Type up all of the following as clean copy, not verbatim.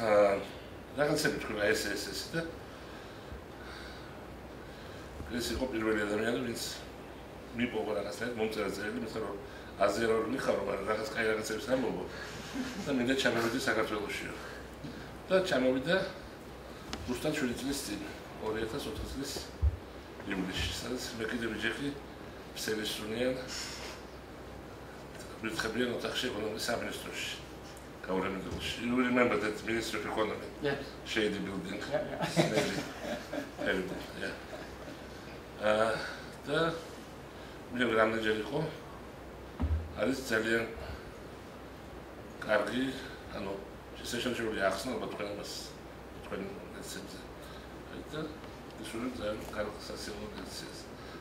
რაღაცები თქვა ეს და ეს იყო პირველი ადამიანი, ვინც მიპოვა რაღაცა, მომწერა წერილი, მithom რომ აზეროვნი მიხარო, მაგრამ რაღაც კაი რაღაცებს ამბობ და მინდა ჩამოვიდე საქართველოშიო. და ჩამოვიდა ზუსტად 7 წლის წინ, 2004 წლის ივლისში, სადაც მე კიდე ვიჯექი ფსელისუნიან მიწხებიან ოთახში ეკონომიკის სამინისტროში. You remember that Ministry of Economy? Yes. Shady building. Yeah. Everything, yeah. და მე რამდენჯერ იყო არის ძალიან კარგი, ანუ შესაძლებელი ახსნა ალბათ თქვენ ამას თქვენ ეცებზე. და ეს უნდა ძალიან კარგი სასიამოვნოა.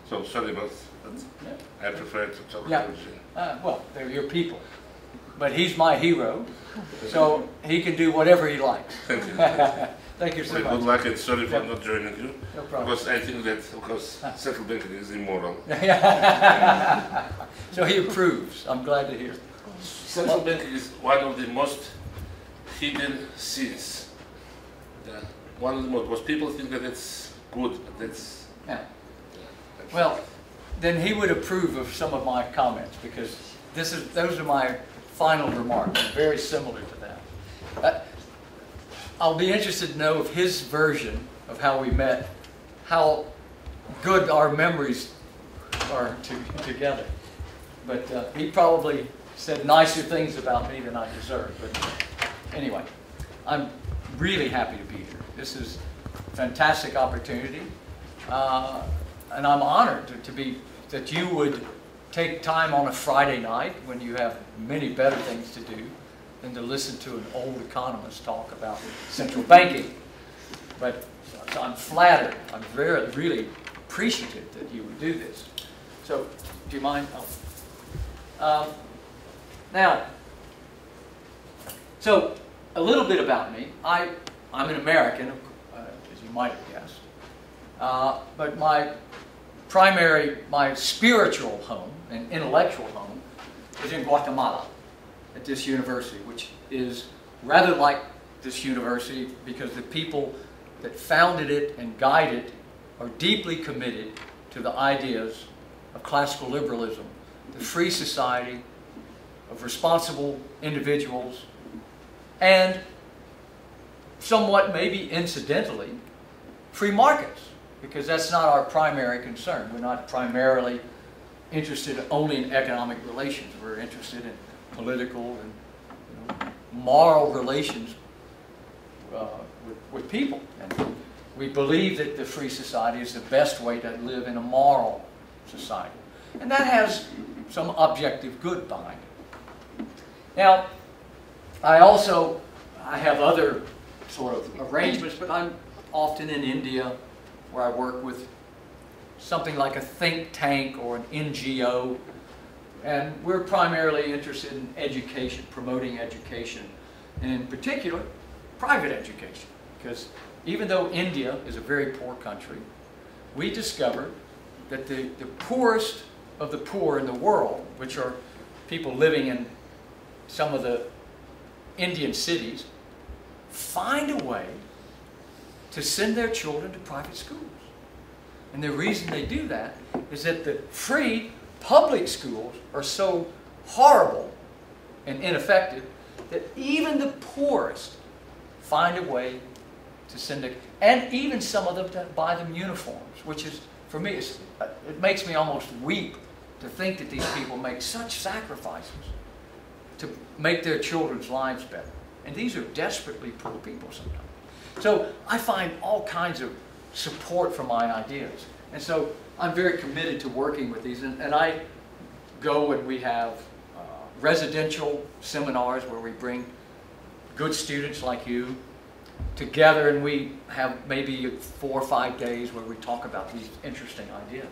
So sorry about that. I prefer to talk to you. Well, they're your people. But he's my hero, so he can do whatever he likes. Thank you. Thank you so much. Good luck and sorry for not joining you. No problem. Because I think that, of course, central banking is immoral. So he approves. I'm glad to hear. Central banking is one of the most hidden sins. One of the most, because people think that it's good, but that's... Yeah. Well, then he would approve of some of my comments, because those are my final remarks, very similar to that. I'll be interested to know of his version of how we met, how good our memories are together. But he probably said nicer things about me than I deserve. But anyway, I'm really happy to be here. This is a fantastic opportunity. And I'm honored that you would take time on a Friday night when you have many better things to do than to listen to an old economist talk about central banking. But so I'm flattered. I'm really appreciative that you would do this. So, do you mind? Now, so a little bit about me. I'm an American, as you might have guessed. But my spiritual home and intellectual home is in Guatemala at this university, which is rather like this university because the people that founded it and guide it are deeply committed to the ideas of classical liberalism, the free society, of responsible individuals, and somewhat maybe incidentally, free markets. Because that's not our primary concern. We're not primarily interested only in economic relations. We're interested in political and moral relations with people. And we believe that the free society is the best way to live in a moral society. And that has some objective good behind it. Now, I have other sort of arrangements, but I'm often in India, where I work with something like a think tank or an NGO, and we're primarily interested in education, promoting education, and in particular, private education, because even though India is a very poor country, we discovered that the poorest of the poor in the world, which are people living in some of the Indian cities, find a way to send their children to private schools. And the reason they do that is that the free public schools are so horrible and ineffective that even the poorest find a way to send it, and even some of them to buy them uniforms, which is, for me, it makes me almost weep to think that these people make such sacrifices to make their children's lives better. And these are desperately poor people sometimes. So I find all kinds of support for my ideas. And so I'm very committed to working with these. And I go and we have residential seminars where we bring good students like you together, and we have maybe 4 or 5 days where we talk about these interesting ideas.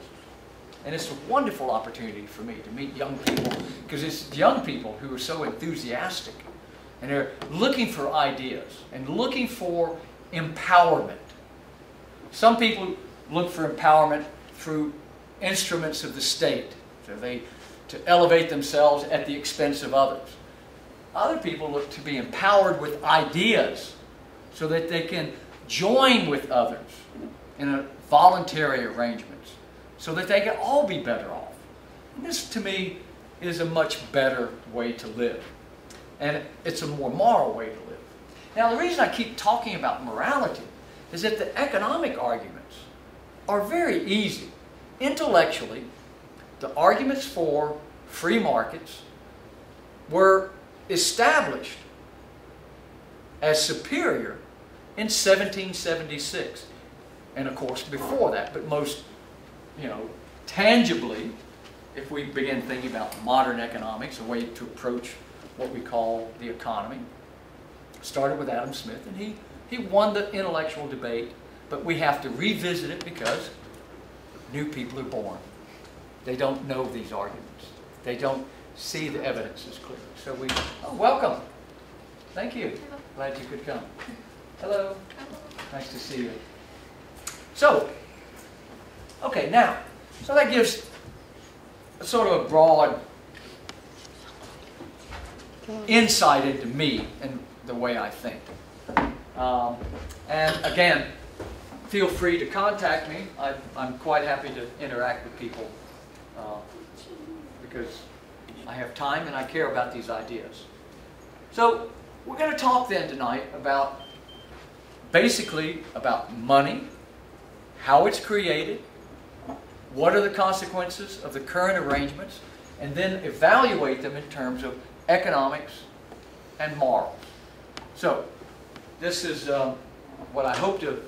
And it's a wonderful opportunity for me to meet young people, because it's young people who are so enthusiastic and they're looking for ideas and looking for empowerment. Some people look for empowerment through instruments of the state, so to elevate themselves at the expense of others. Other people look to be empowered with ideas so that they can join with others in a voluntary arrangements so that they can all be better off. And this, to me, is a much better way to live. And it's a more moral way to live. Now, the reason I keep talking about morality is that the economic arguments are very easy. Intellectually, the arguments for free markets were established as superior in 1776. And of course before that, but most, tangibly, if we begin thinking about modern economics, a way to approach what we call the economy, started with Adam Smith, and he won the intellectual debate, but we have to revisit it because new people are born. They don't know these arguments. They don't see the evidence as clear. So welcome. Thank you. Glad you could come. Hello. Nice to see you. So, okay, now, so that gives sort of a broad insight into me and the way I think. And again, feel free to contact me. I'm quite happy to interact with people because I have time and I care about these ideas. So we're going to talk then tonight about basically about money, how it's created, what are the consequences of the current arrangements, and then evaluate them in terms of economics and morals. So this is what I hope to...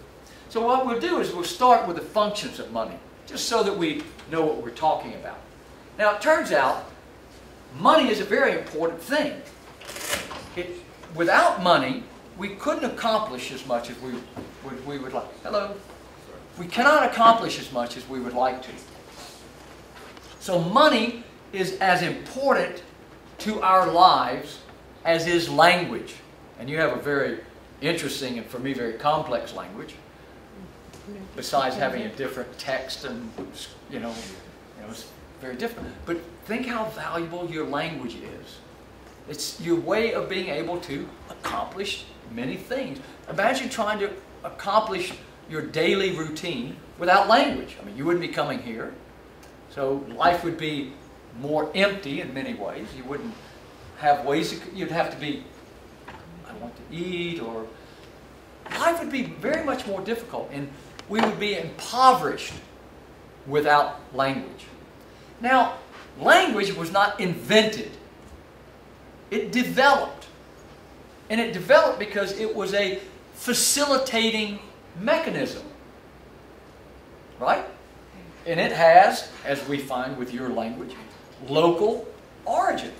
So what we'll do is we'll start with the functions of money, just so that we know what we're talking about. Now it turns out money is a very important thing. Without money, we couldn't accomplish as much as we would like. Hello? We cannot accomplish as much as we would like to. So money is as important to our lives as is language. And you have a very interesting and for me very complex language. Besides having a different text and it's very different. But think how valuable your language is. It's your way of being able to accomplish many things. Imagine trying to accomplish your daily routine without language. I mean, you wouldn't be coming here. So life would be more empty in many ways. You wouldn't have ways, you'd have to be, I want to eat, or life would be very much more difficult, and we would be impoverished without language. Now, language was not invented. It developed. And it developed because it was a facilitating mechanism. Right? And it has, as we find with your language, local origins.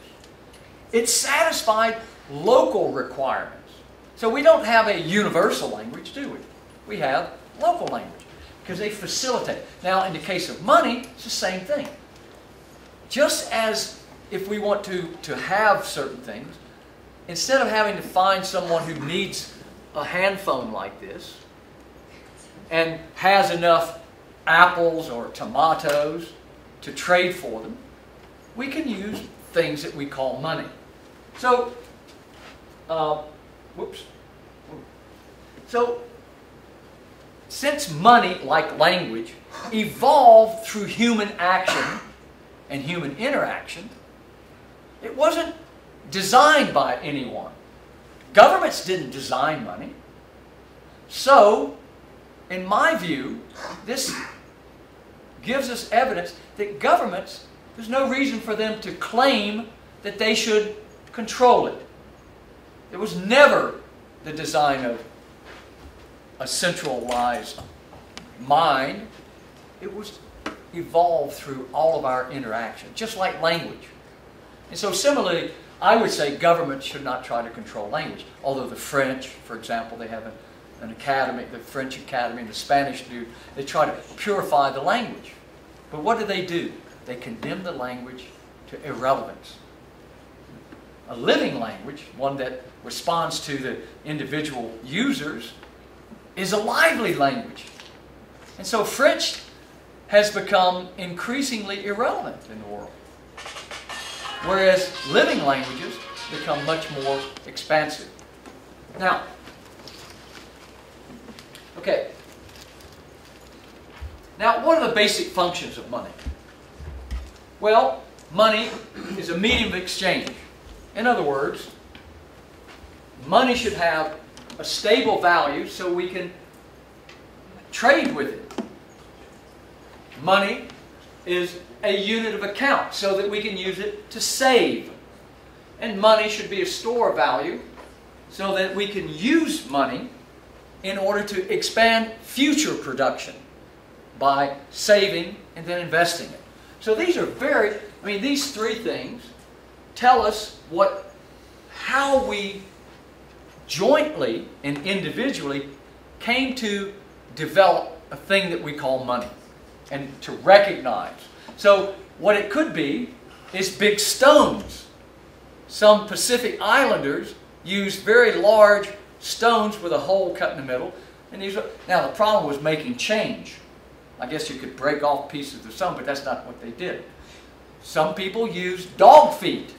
It satisfied local requirements. So we don't have a universal language, do we? We have local language because they facilitate. Now, in the case of money, it's the same thing. Just as if we want to have certain things, instead of having to find someone who needs a hand phone like this and has enough apples or tomatoes to trade for them, we can use things that we call money. So, So, since money, like language, evolved through human action and human interaction, it wasn't designed by anyone. Governments didn't design money. So, in my view, this gives us evidence that governments, there's no reason for them to claim that they should control it. It was never the design of a centralized mind. It was evolved through all of our interaction, just like language. And so similarly, I would say government should not try to control language. Although the French, for example, they have an academy, the French academy and the Spanish do, they try to purify the language. But what do? They condemn the language to irrelevance. A living language, one that responds to the individual users, is a lively language. And so French has become increasingly irrelevant in the world. Whereas living languages become much more expansive. Now, Okay. Now, what are the basic functions of money? Well, money is a medium of exchange. In other words, money should have a stable value so we can trade with it. Money is a unit of account so that we can use it to save. And money should be a store of value so that we can use money in order to expand future production by saving and then investing it. So these are these three things tell us how we jointly and individually came to develop a thing that we call money and to recognize. So what it could be is big stones. Some Pacific Islanders used very large stones with a hole cut in the middle. And now the problem was making change. I guess you could break off pieces of stone, but that's not what they did. Some people used dog feet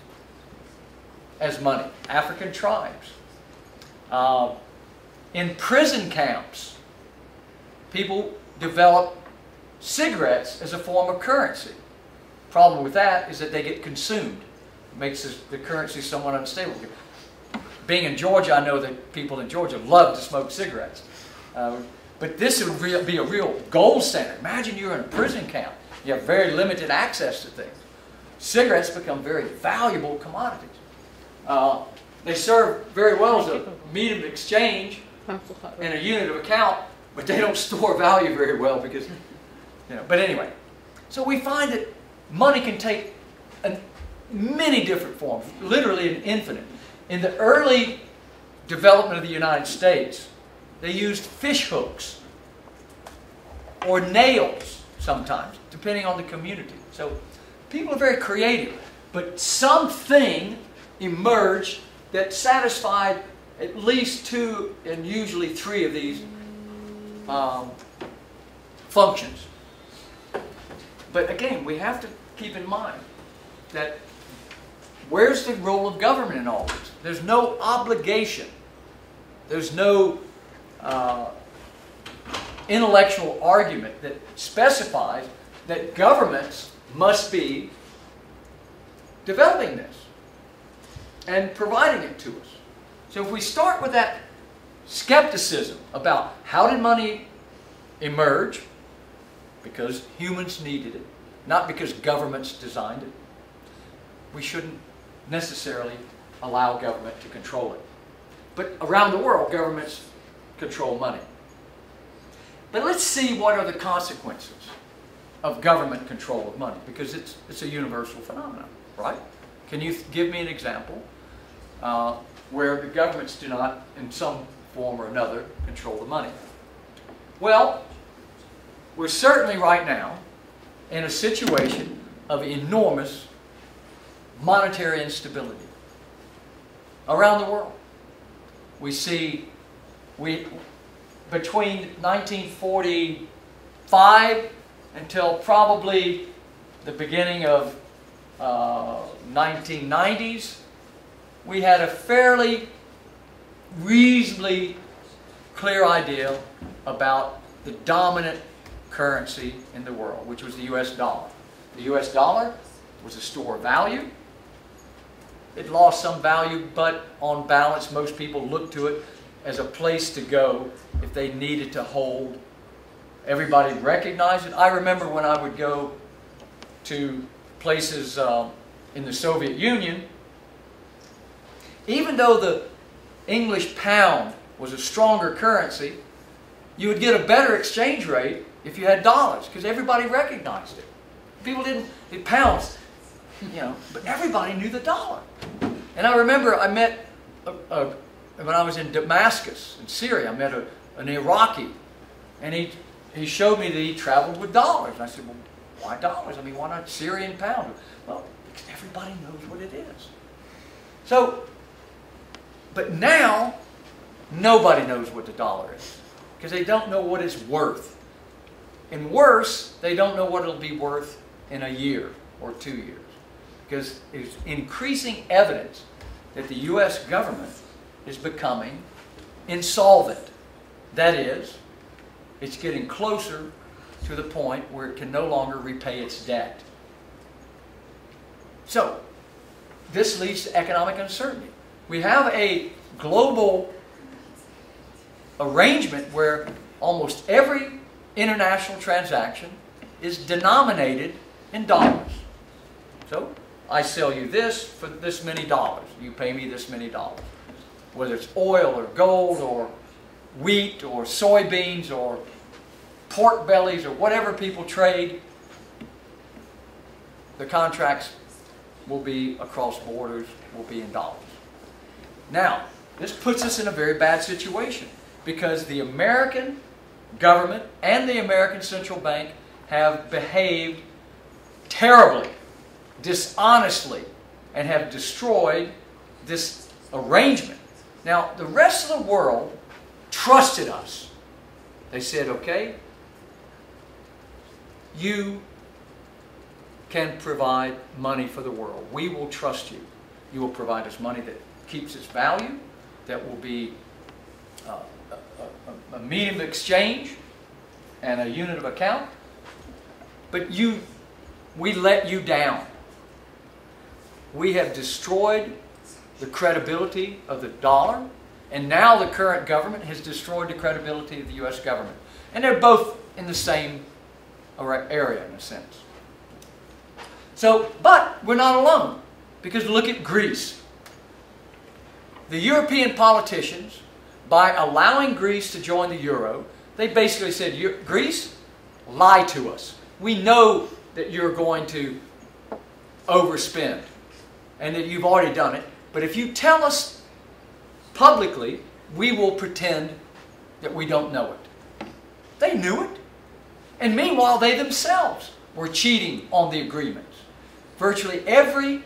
as money, African tribes. In prison camps, people developed cigarettes as a form of currency. Problem with that is that they get consumed. It makes the currency somewhat unstable. Being in Georgia, I know that people in Georgia love to smoke cigarettes. But this would be a real gold standard. Imagine you're in a prison camp. You have very limited access to things. Cigarettes become very valuable commodities. They serve very well as a medium of exchange and a unit of account, but they don't store value very well because, But anyway, so we find that money can take many different forms, literally an infinite. In the early development of the United States, they used fish hooks or nails sometimes, depending on the community. So people are very creative, but something emerged that satisfied at least two and usually three of these functions. But again, we have to keep in mind that where's the role of government in all this? There's no obligation. There's no intellectual argument that specifies that governments must be developing this and providing it to us. So if we start with that skepticism about how did money emerge, because humans needed it, not because governments designed it, we shouldn't necessarily allow government to control it. But around the world, governments control money. But let's see what are the consequences of government control of money, because it's a universal phenomenon, right? Can you give me an example where the governments do not, in some form or another, control the money? Well, we're certainly right now in a situation of enormous monetary instability around the world. We see, between 1945 until probably the beginning of 1990s, we had a fairly reasonably clear idea about the dominant currency in the world, which was the US dollar. The US dollar was a store of value. It lost some value, but on balance, most people looked to it as a place to go if they needed to hold. Everybody recognized it. I remember when I would go to places in the Soviet Union, even though the English pound was a stronger currency, you would get a better exchange rate if you had dollars, because everybody recognized it. People didn't, the pounds, but everybody knew the dollar. And I remember I met, when I was in Damascus, in Syria, I met an Iraqi, and he showed me that he traveled with dollars. And I said, well, why dollars? I mean, why not Syrian pound? Well, because everybody knows what it is. So, but now, nobody knows what the dollar is, because they don't know what it's worth. And worse, they don't know what it'll be worth in a year or 2 years, because there's increasing evidence that the U.S. government is becoming insolvent. That is, It's getting closer to the point where it can no longer repay its debt. So, this leads to economic uncertainty. We have a global arrangement where almost every international transaction is denominated in dollars. So, I sell you this for this many dollars. You pay me this many dollars. Whether it's oil or gold or wheat or soybeans or pork bellies or whatever people trade, the contracts will be across borders, will be in dollars. Now, this puts us in a very bad situation because the American government and the American Central Bank have behaved terribly, dishonestly, and have destroyed this arrangement. Now, the rest of the world trusted us. They said, okay, you can provide money for the world. We will trust you. You will provide us money that keeps its value, that will be a medium of exchange and a unit of account. But we let you down. We have destroyed the credibility of the dollar, and now the current government has destroyed the credibility of the U.S. government. And they're both in the same area, in a sense. So, but we're not alone, because look at Greece. The European politicians, by allowing Greece to join the euro, they basically said, Greece, lie to us. We know that you're going to overspend and that you've already done it. But if you tell us publicly, we will pretend that we don't know it. They knew it. And meanwhile, they themselves were cheating on the agreements. Virtually every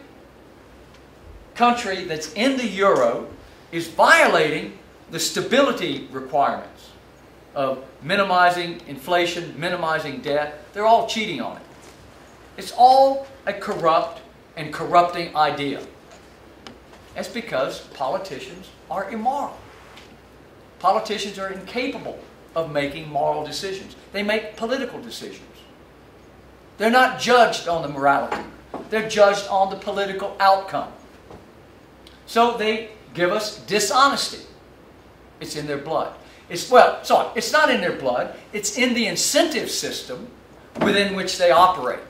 country that's in the euro is violating the stability requirements of minimizing inflation, minimizing debt. They're all cheating on it. It's all a corrupt and corrupting idea. That's because politicians are immoral. Politicians are incapable of making moral decisions. They make political decisions. They're not judged on the morality. They're judged on the political outcome. So they give us dishonesty. It's in their blood. It's not in their blood. It's in the incentive system within which they operate.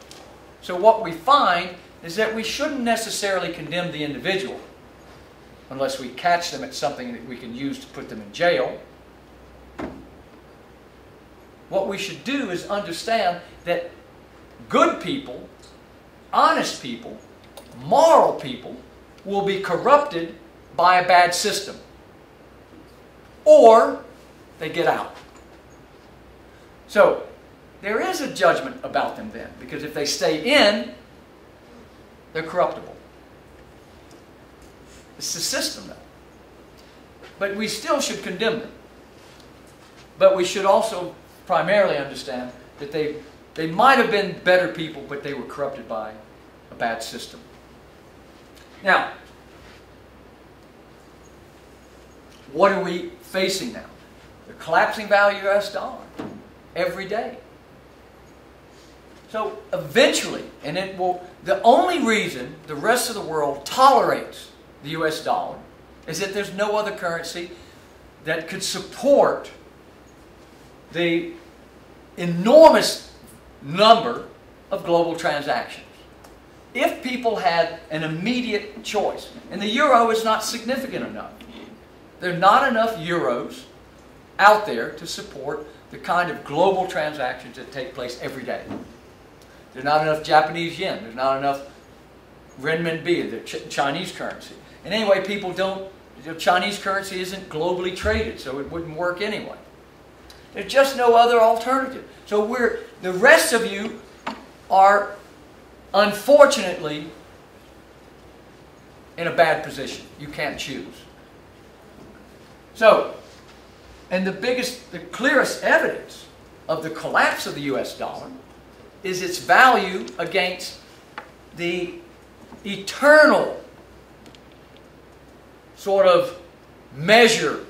So what we find is that we shouldn't necessarily condemn the individual unless we catch them at something that we can use to put them in jail. What we should do is understand that good people, honest people, moral people will be corrupted by a bad system. Or they get out. So there is a judgment about them then, because if they stay in, they're corruptible. It's the system though. But we still should condemn them. But we should also primarily understand that they might have been better people, but they were corrupted by a bad system. Now, what are we facing now? The collapsing value of the US dollar every day. So eventually, and it will, the only reason the rest of the world tolerates the US dollar is that there's no other currency that could support the enormous number of global transactions. If people had an immediate choice, and the euro is not significant enough, there are not enough euros out there to support the kind of global transactions that take place every day. There's not enough Japanese yen. There's not enough renminbi, the Chinese currency. And anyway, people don't, the Chinese currency isn't globally traded, so it wouldn't work anyway. There's just no other alternative. So the rest of you are unfortunately in a bad position. You can't choose. So, and the clearest evidence of the collapse of the US dollar is its value against the eternal sort of measure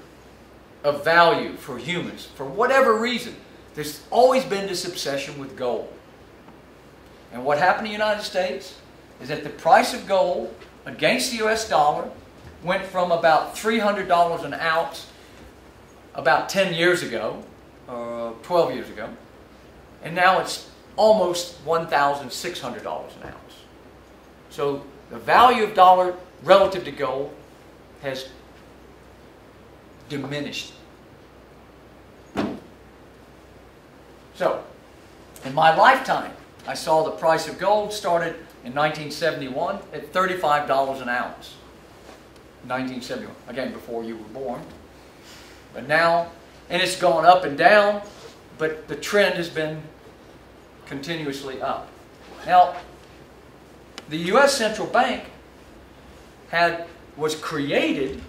of value for humans. For whatever reason, there's always been this obsession with gold. And what happened in the United States is that the price of gold against the US dollar went from about $300 an ounce about 10 years ago, 12 years ago, and now it's almost $1,600 an ounce. So the value of dollar relative to gold has diminished. So, in my lifetime, I saw the price of gold started in 1971 at $35 an ounce. 1971, again, before you were born. But now, and it's gone up and down, but the trend has been continuously up. Now, the U.S. Central Bank was created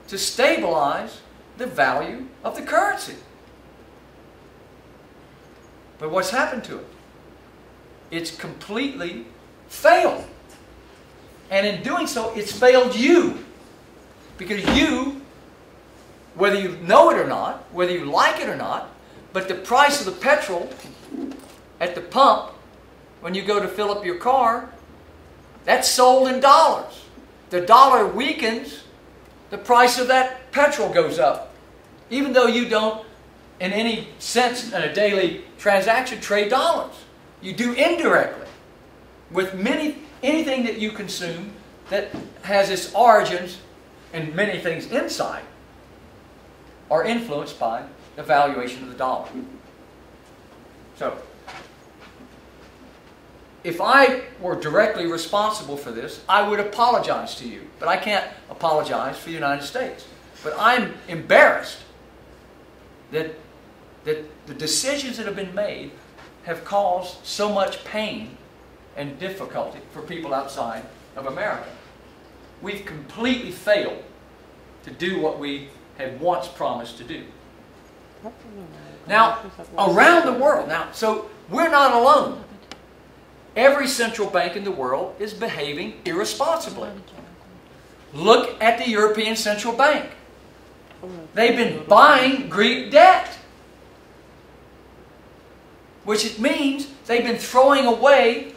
to stabilize the value of the currency. But what's happened to it? It's completely failed. And in doing so, it's failed you. Because you, whether you know it or not, whether you like it or not, but the price of the petrol at the pump, when you go to fill up your car, that's sold in dollars. The dollar weakens, the price of that petrol goes up. Even though you don't, in any sense, in a daily transaction, trade dollars. You do indirectly. With anything that you consume that has its origins and many things inside are influenced by the valuation of the dollar. So, if I were directly responsible for this, I would apologize to you. But I can't apologize for the United States. But I'm embarrassed that the decisions that have been made have caused so much pain and difficulty for people outside of America. We've completely failed to do what we had once promised to do. Now, around the world, so we're not alone. Every central bank in the world is behaving irresponsibly. Look at the European Central Bank. They've been buying Greek debt, which it means they've been throwing away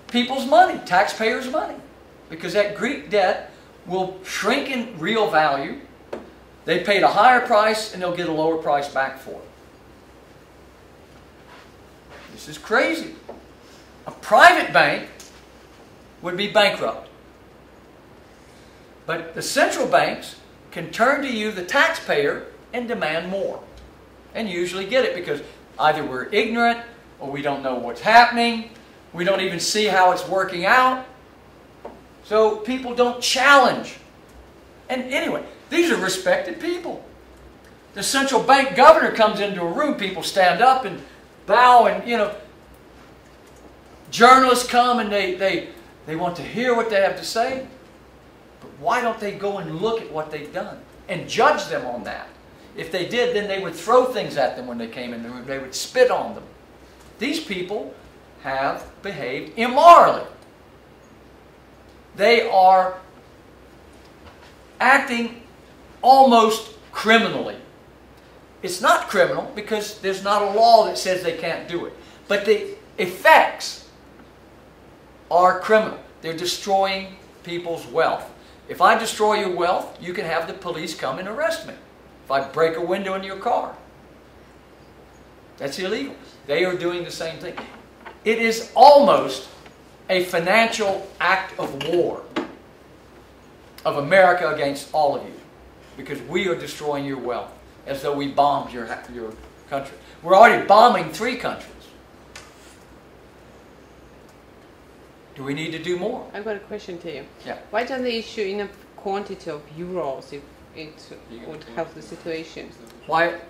people's money, taxpayers' money, because that Greek debt will shrink in real value. They paid a higher price and they'll get a lower price back for it. This is crazy. A private bank would be bankrupt. But the central banks can turn to you, the taxpayer, and demand more. And usually get it because either we're ignorant or we don't know what's happening. We don't even see how it's working out. So people don't challenge. And anyway, these are respected people. The central bank governor comes into a room, people stand up and bow and, journalists come and they want to hear what they have to say. But why don't they go and look at what they've done and judge them on that? If they did, then they would throw things at them when they came in the room. They would spit on them. These people have behaved immorally. They are acting almost criminally. It's not criminal because there's not a law that says they can't do it. But the effects are criminal. They're destroying people's wealth. If I destroy your wealth, you can have the police come and arrest me. If I break a window in your car, that's illegal. They are doing the same thing. It is almost a financial act of war of America against all of you because we are destroying your wealth as though we bombed your country. We're already bombing 3 countries. Do we need to do more? I've got a question to you. Yeah. Why don't they issue enough quantity of euros if it would help the situation? Why?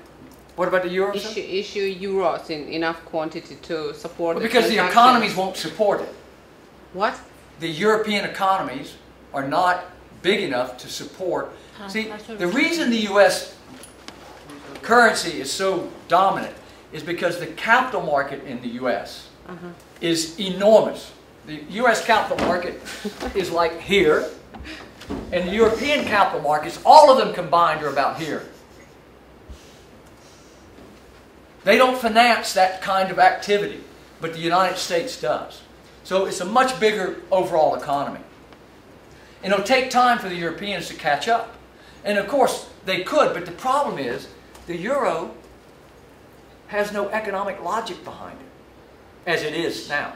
What about the euro? Issue euros in enough quantity to support the because the economies won't support it. What? The European economies are not big enough to support. See, the reason the U.S. currency is so dominant is because the capital market in the U.S. is enormous. The U.S. capital market is like here, and the European capital markets, all of them combined, are about here. They don't finance that kind of activity, but the United States does. So it's a much bigger overall economy. And it'll take time for the Europeans to catch up. And of course, they could, but the problem is the euro has no economic logic behind it, as it is now.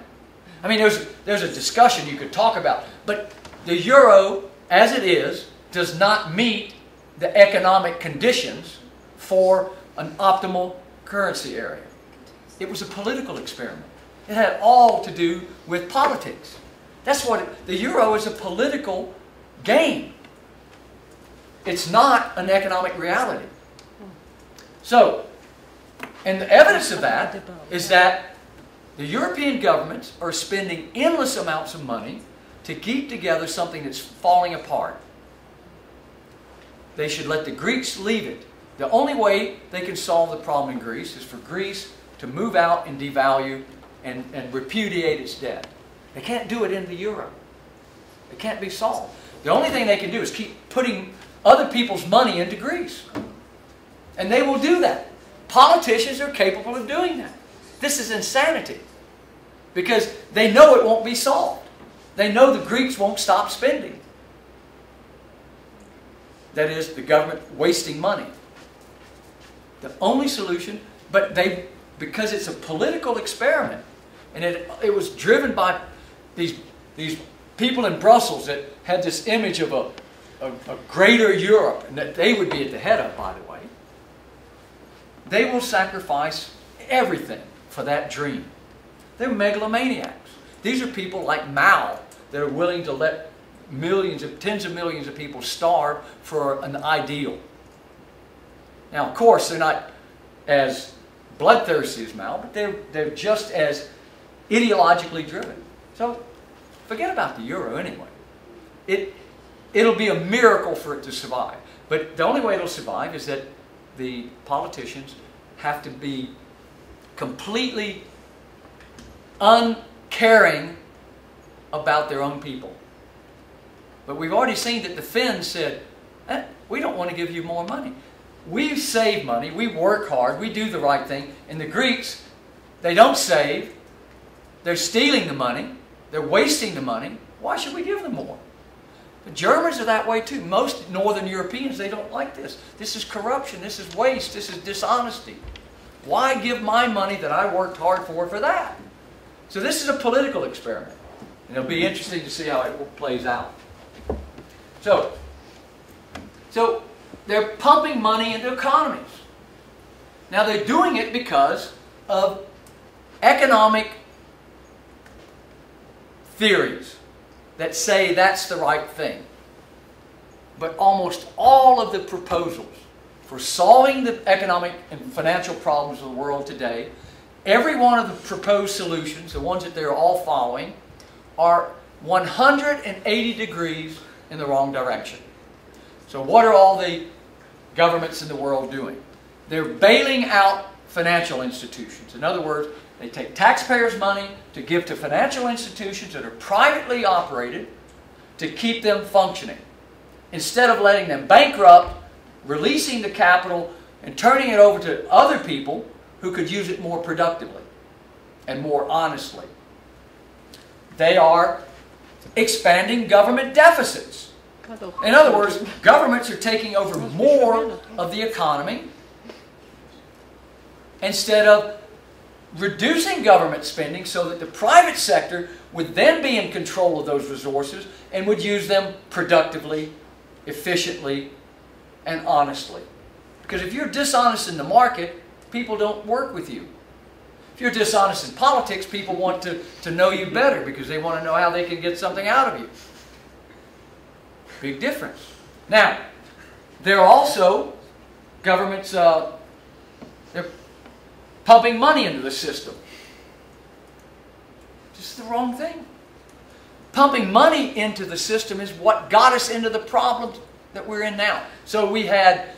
I mean, there's a discussion you could talk about, but the euro, as it is, does not meet the economic conditions for an optimal currency area. It was a political experiment. It had all to do with politics. That's what the euro is, a political game. It's not an economic reality. So, and the evidence of that is that the European governments are spending endless amounts of money to keep together something that's falling apart. They should let the Greeks leave it. The only way they can solve the problem in Greece is for Greece to move out and devalue and repudiate its debt. They can't do it in the euro. It can't be solved. The only thing they can do is keep putting other people's money into Greece. And they will do that. Politicians are capable of doing that. This is insanity. Because they know it won't be solved. They know the Greeks won't stop spending. That is, the government wasting money. The only solution, but because it's a political experiment, and it was driven by these people in Brussels that had this image of a greater Europe, and that they would be at the head of, by the way. They will sacrifice everything for that dream. They're megalomaniacs. These are people like Mao that are willing to let tens of millions of people starve for an ideal. Now, of course, they're not as bloodthirsty as Mao, but they're just as ideologically driven. So, forget about the euro anyway. It'll be a miracle for it to survive. But the only way it'll survive is that the politicians have to be completely uncaring about their own people. But we've already seen that the Finns said, we don't want to give you more money. We save money, we work hard, we do the right thing. And the Greeks, they don't save. They're stealing the money. They're wasting the money. Why should we give them more? The Germans are that way too. Most Northern Europeans, they don't like this. This is corruption. This is waste. This is dishonesty. Why give my money that I worked hard for that? So this is a political experiment. And it'll be interesting to see how it plays out. So they're pumping money into economies. Now they're doing it because of economic theories that say that's the right thing. But almost all of the proposals for solving the economic and financial problems of the world today, every one of the proposed solutions, the ones that they're all following, are 180 degrees in the wrong direction. So what are all the governments in the world doing? They're bailing out financial institutions. In other words, they take taxpayers' money to give to financial institutions that are privately operated to keep them functioning. Instead of letting them bankrupt, releasing the capital, and turning it over to other people who could use it more productively and more honestly. They are expanding government deficits. In other words, governments are taking over more of the economy instead of reducing government spending so that the private sector would then be in control of those resources and would use them productively, efficiently, and honestly. Because if you're dishonest in the market, people don't work with you. If you're dishonest in politics, people want to know you better because they want to know how they can get something out of you. Big difference. Now, there are also governments, they're pumping money into the system. Just the wrong thing. Pumping money into the system is what got us into the problems that we're in now. So we had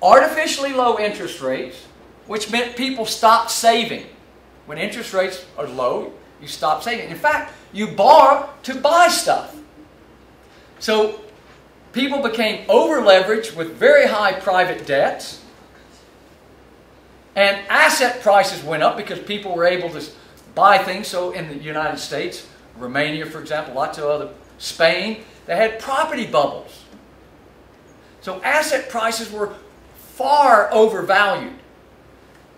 artificially low interest rates, which meant people stopped saving. When interest rates are low, you stop saving. In fact, you borrow to buy stuff. So people became over-leveraged with very high private debts. And asset prices went up because people were able to buy things. So in the United States, Romania, for example, lots of other, Spain, they had property bubbles. So asset prices were far overvalued.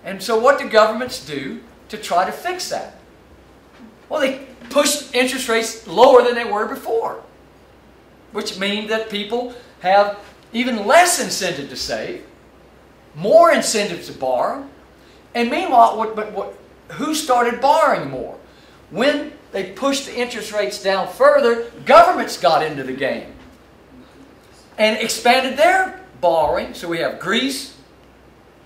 And so what do governments do to try to fix that? Well, they push interest rates lower than they were before, which means that people have even less incentive to save, more incentive to borrow. And meanwhile, who started borrowing more? When they pushed the interest rates down further, governments got into the game and expanded their borrowing. So we have Greece,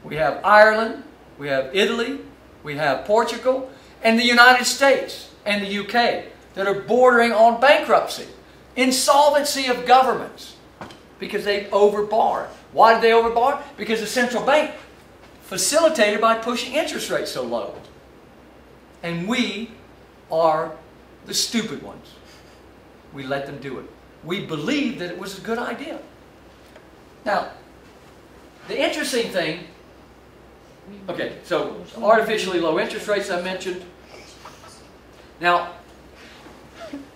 we have Ireland, we have Italy, we have Portugal, and the United States and the UK that are bordering on bankruptcy, insolvency of governments, because they overborrowed. Why did they overborrow? Because the central bank facilitated by pushing interest rates so low. And we are the stupid ones. We let them do it. We believed that it was a good idea. Now, the interesting thing, okay, so artificially low interest rates I mentioned. Now,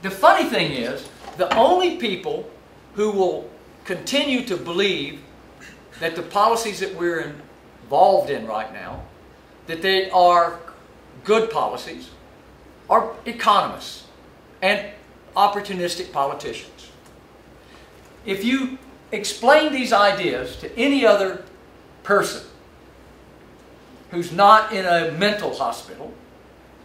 the funny thing is, the only people who will continue to believe that the policies that we're involved in right now, that they are good policies, are economists and opportunistic politicians. If you explain these ideas to any other person who's not in a mental hospital,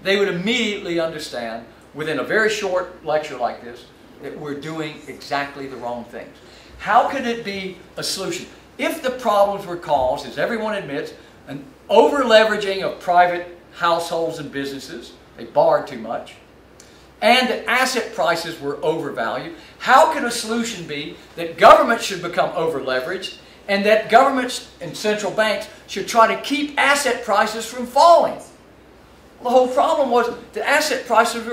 they would immediately understand, within a very short lecture like this, that we're doing exactly the wrong things. How could it be a solution? If the problems were caused, as everyone admits, an over-leveraging of private households and businesses, they borrowed too much, and that asset prices were overvalued, how could a solution be that governments should become over-leveraged and that governments and central banks should try to keep asset prices from falling? The whole problem was that asset prices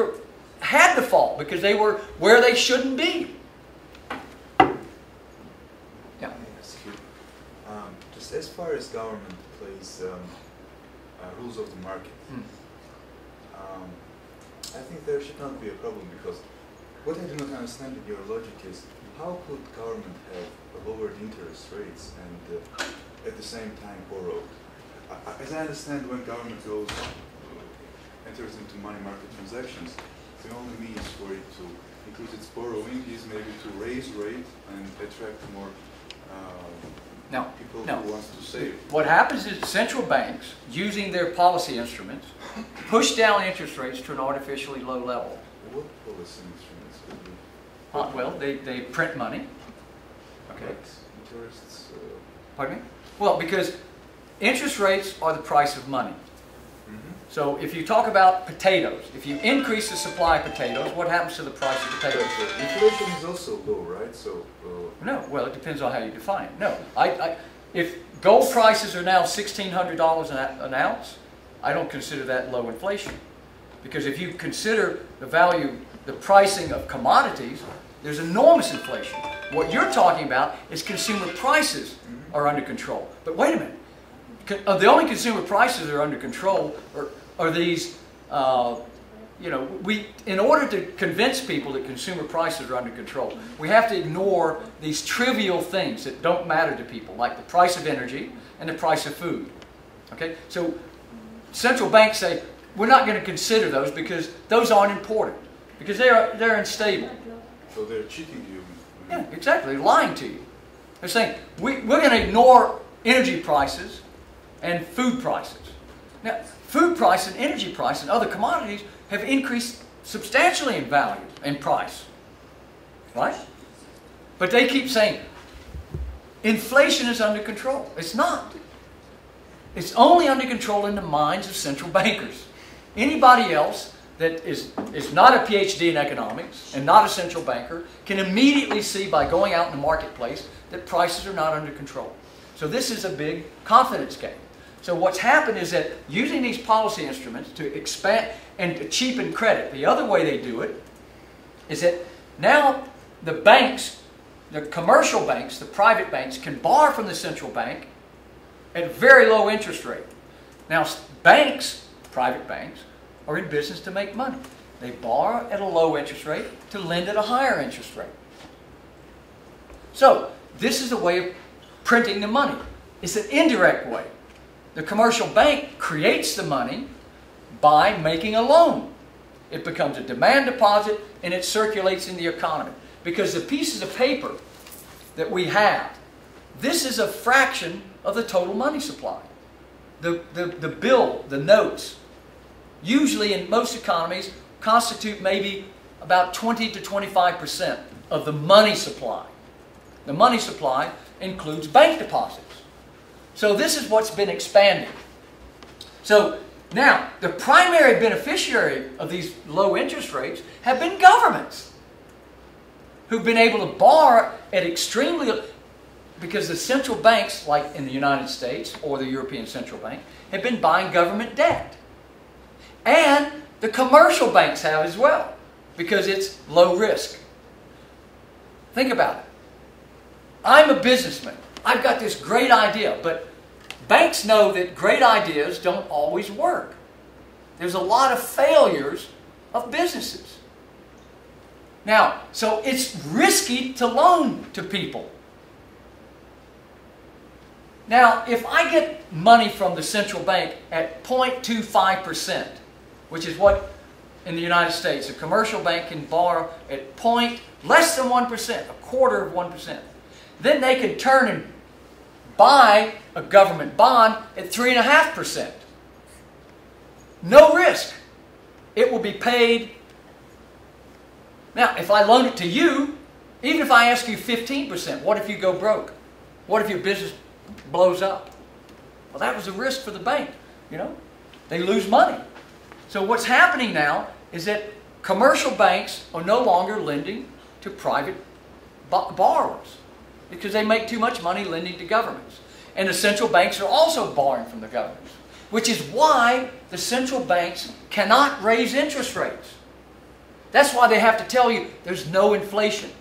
had to fall because they were where they shouldn't be. Yeah. Just as far as government plays rules of the market, I think there should not be a problem, because what I do not understand in your logic is how could government have lowered interest rates and at the same time borrowed? As I understand, when government enters into money market transactions, the only means for it to increase its borrowing is maybe to raise rate and attract more people who want to save. What happens is central banks, using their policy instruments, push down interest rates to an artificially low level. What policy instruments could be? Well, they print money. Okay. Interests. Pardon me? Well, because interest rates are the price of money. So if you talk about potatoes, if you increase the supply of potatoes, what happens to the price of potatoes? Inflation is also low, right? So no, well, it depends on how you define it. No, if gold prices are now $1,600 an ounce, I don't consider that low inflation. Because if you consider the value, the pricing of commodities, there's enormous inflation. What you're talking about is consumer prices are under control. But wait a minute. The only consumer prices that are under control are these, in order to convince people that consumer prices are under control, we have to ignore these trivial things that don't matter to people, like the price of energy and the price of food. Okay? So central banks say, we're not going to consider those because those aren't important, because they're unstable. So they're cheating you. Yeah, exactly. They're lying to you. They're saying, we're going to ignore energy prices and food prices. Now, food price and energy price and other commodities have increased substantially in value and price, right? But they keep saying, inflation is under control. It's not. It's only under control in the minds of central bankers. Anybody else that is not a PhD in economics and not a central banker can immediately see by going out in the marketplace that prices are not under control. So this is a big confidence game. So what's happened is that using these policy instruments to expand and to cheapen credit, the other way they do it is that now the banks, the commercial banks, the private banks can borrow from the central bank at a very low interest rate. Now, banks, private banks, are in business to make money. They borrow at a low interest rate to lend at a higher interest rate. So, this is a way of printing the money. It's an indirect way. The commercial bank creates the money by making a loan. It becomes a demand deposit and it circulates in the economy. Because the pieces of paper that we have, this is a fraction of the total money supply. The bill, the notes, usually in most economies constitute maybe about 20 to 25% of the money supply. The money supply includes bank deposits. So this is what's been expanding. So now, the primary beneficiary of these low interest rates have been governments who've been able to borrow at extremely, because the central banks, like in the United States or the European Central Bank, have been buying government debt. And the commercial banks have as well, because it's low risk. Think about it. I'm a businessman. I've got this great idea, but banks know that great ideas don't always work. There's a lot of failures of businesses. Now, so it's risky to loan to people. Now, if I get money from the central bank at 0.25%, which is what in the United States a commercial bank can borrow at less than 1%, a quarter of 1%, then they can turn and buy a government bond at 3.5%. No risk. It will be paid. Now, if I loan it to you, even if I ask you 15%, what if you go broke? What if your business blows up? Well, that was a risk for the bank, you know. They lose money. So what's happening now is that commercial banks are no longer lending to private borrowers because they make too much money lending to governments. And the central banks are also borrowing from the governments, which is why the central banks cannot raise interest rates. That's why they have to tell you there's no inflation.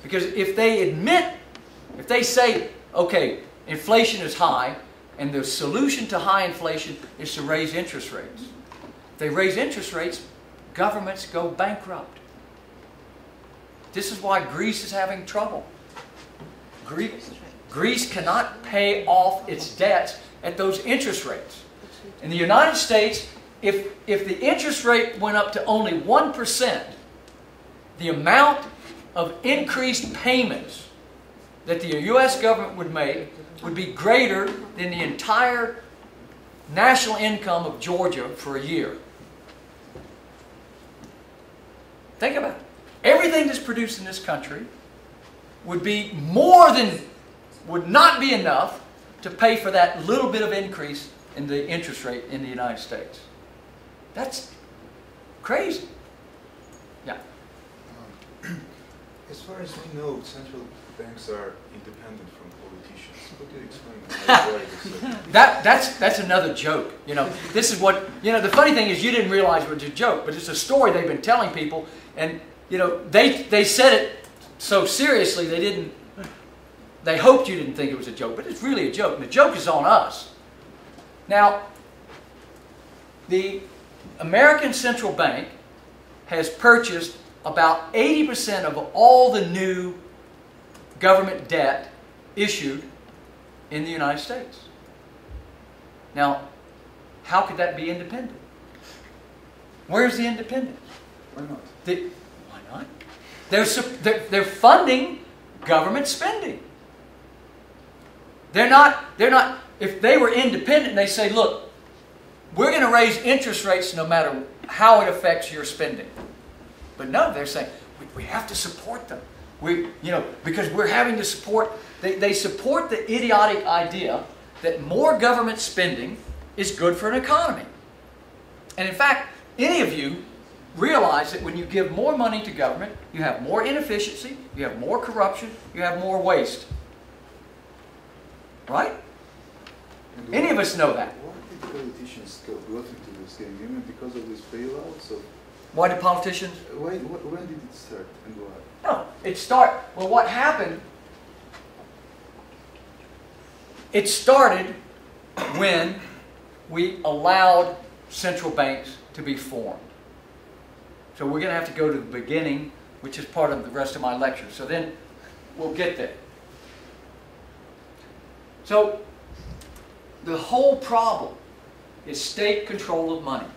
Because if they say, okay, inflation is high, and the solution to high inflation is to raise interest rates. If they raise interest rates, governments go bankrupt. This is why Greece is having trouble. Greece cannot pay off its debts at those interest rates. In the United States, if the interest rate went up to only 1%, the amount of increased payments that the U.S. government would make would be greater than the entire national income of Georgia for a year. Think about it. Everything that's produced in this country would be would not be enough to pay for that little bit of increase in the interest rate in the United States. That's crazy. Yeah. As far as we know, central banks are independent from politicians. What do you explain why That's another joke. You know, this is what, you know, the funny thing is you didn't realize it was a joke, but it's a story they've been telling people, and you know, they said it so seriously they hoped you didn't think it was a joke, but it's really a joke, and the joke is on us. Now, the American Central Bank has purchased about 80% of all the new government debt issued in the United States. Now, how could that be independent? Where's the independence? Why not? Why not? They're funding government spending. They're not, if they were independent and they say, look, we're going to raise interest rates no matter how it affects your spending. But no, they're saying, we have to support them. Because we're having to support, they support the idiotic idea that more government spending is good for an economy. And in fact, any of you realize that when you give more money to government, you have more inefficiency, you have more corruption, you have more waste. Right? Any of us know that. Why did politicians got into this game? You mean because of these bailouts? Why did politicians? When did it start and why? No, well, what happened, it started when we allowed central banks to be formed. So we're going to have to go to the beginning, which is part of the rest of my lecture. So then we'll get there. So the whole problem is state control of money.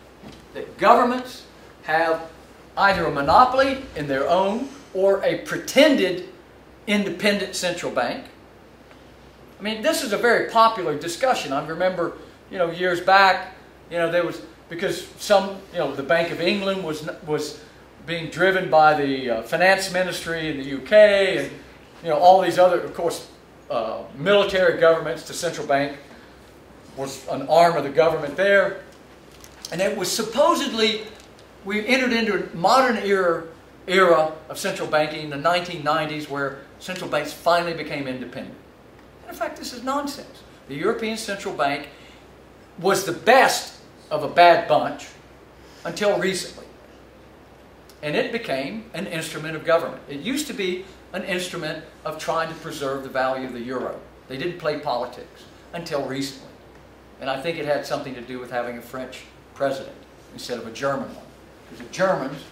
That governments have either a monopoly in their own or a pretended independent central bank. I mean, this is a very popular discussion. I remember, years back, there was, because the Bank of England was being driven by the finance ministry in the UK, and all these other, of course, military governments. The central bank was an arm of the government there, and it was supposedly, we entered into a modern era of central banking in the 1990s, where central banks finally became independent. And in fact, this is nonsense. The European Central Bank was the best of a bad bunch until recently. And it became an instrument of government. It used to be an instrument of trying to preserve the value of the euro. They didn't play politics until recently. And I think it had something to do with having a French president instead of a German one. Because the Germans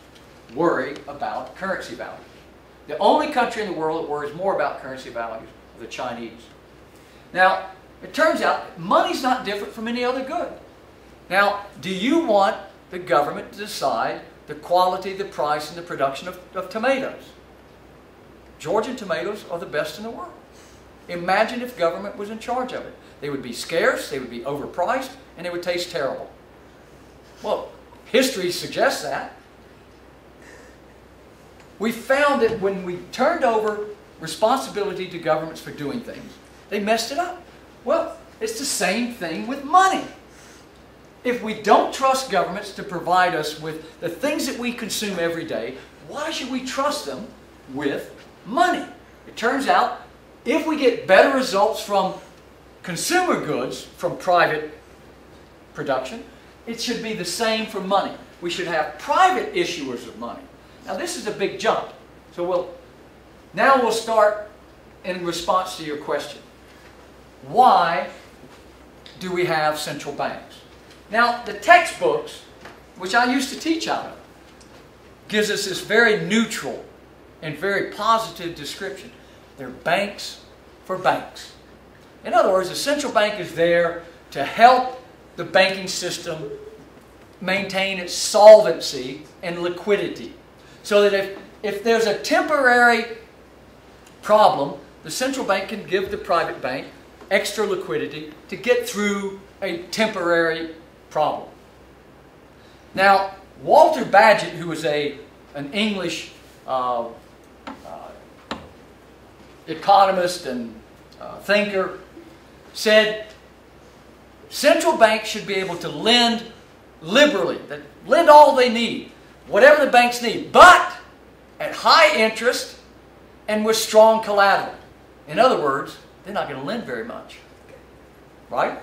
worry about currency value. The only country in the world that worries more about currency values are the Chinese. Now, it turns out money's not different from any other good. Now, do you want the government to decide the quality, the price, and the production of tomatoes? Georgian tomatoes are the best in the world. Imagine if government was in charge of it. They would be scarce, they would be overpriced, and they would taste terrible. Well, history suggests that. We found that when we turned over responsibility to governments for doing things, they messed it up. Well, it's the same thing with money. If we don't trust governments to provide us with the things that we consume every day, why should we trust them with money? It turns out, if we get better results from consumer goods, from private production, it should be the same for money. We should have private issuers of money. Now this is a big jump. So now we'll start in response to your question. Why do we have central banks? Now the textbooks, which I used to teach out of, gives us this very neutral and very positive description. They're banks for banks. In other words, the central bank is there to help the banking system maintain its solvency and liquidity. So that if there's a temporary problem, the central bank can give the private bank extra liquidity to get through a temporary problem. Now, Walter Bagehot, who was an English economist and thinker, said central banks should be able to lend liberally, lend all they need, whatever the banks need, but at high interest and with strong collateral. In other words, they're not going to lend very much. Right?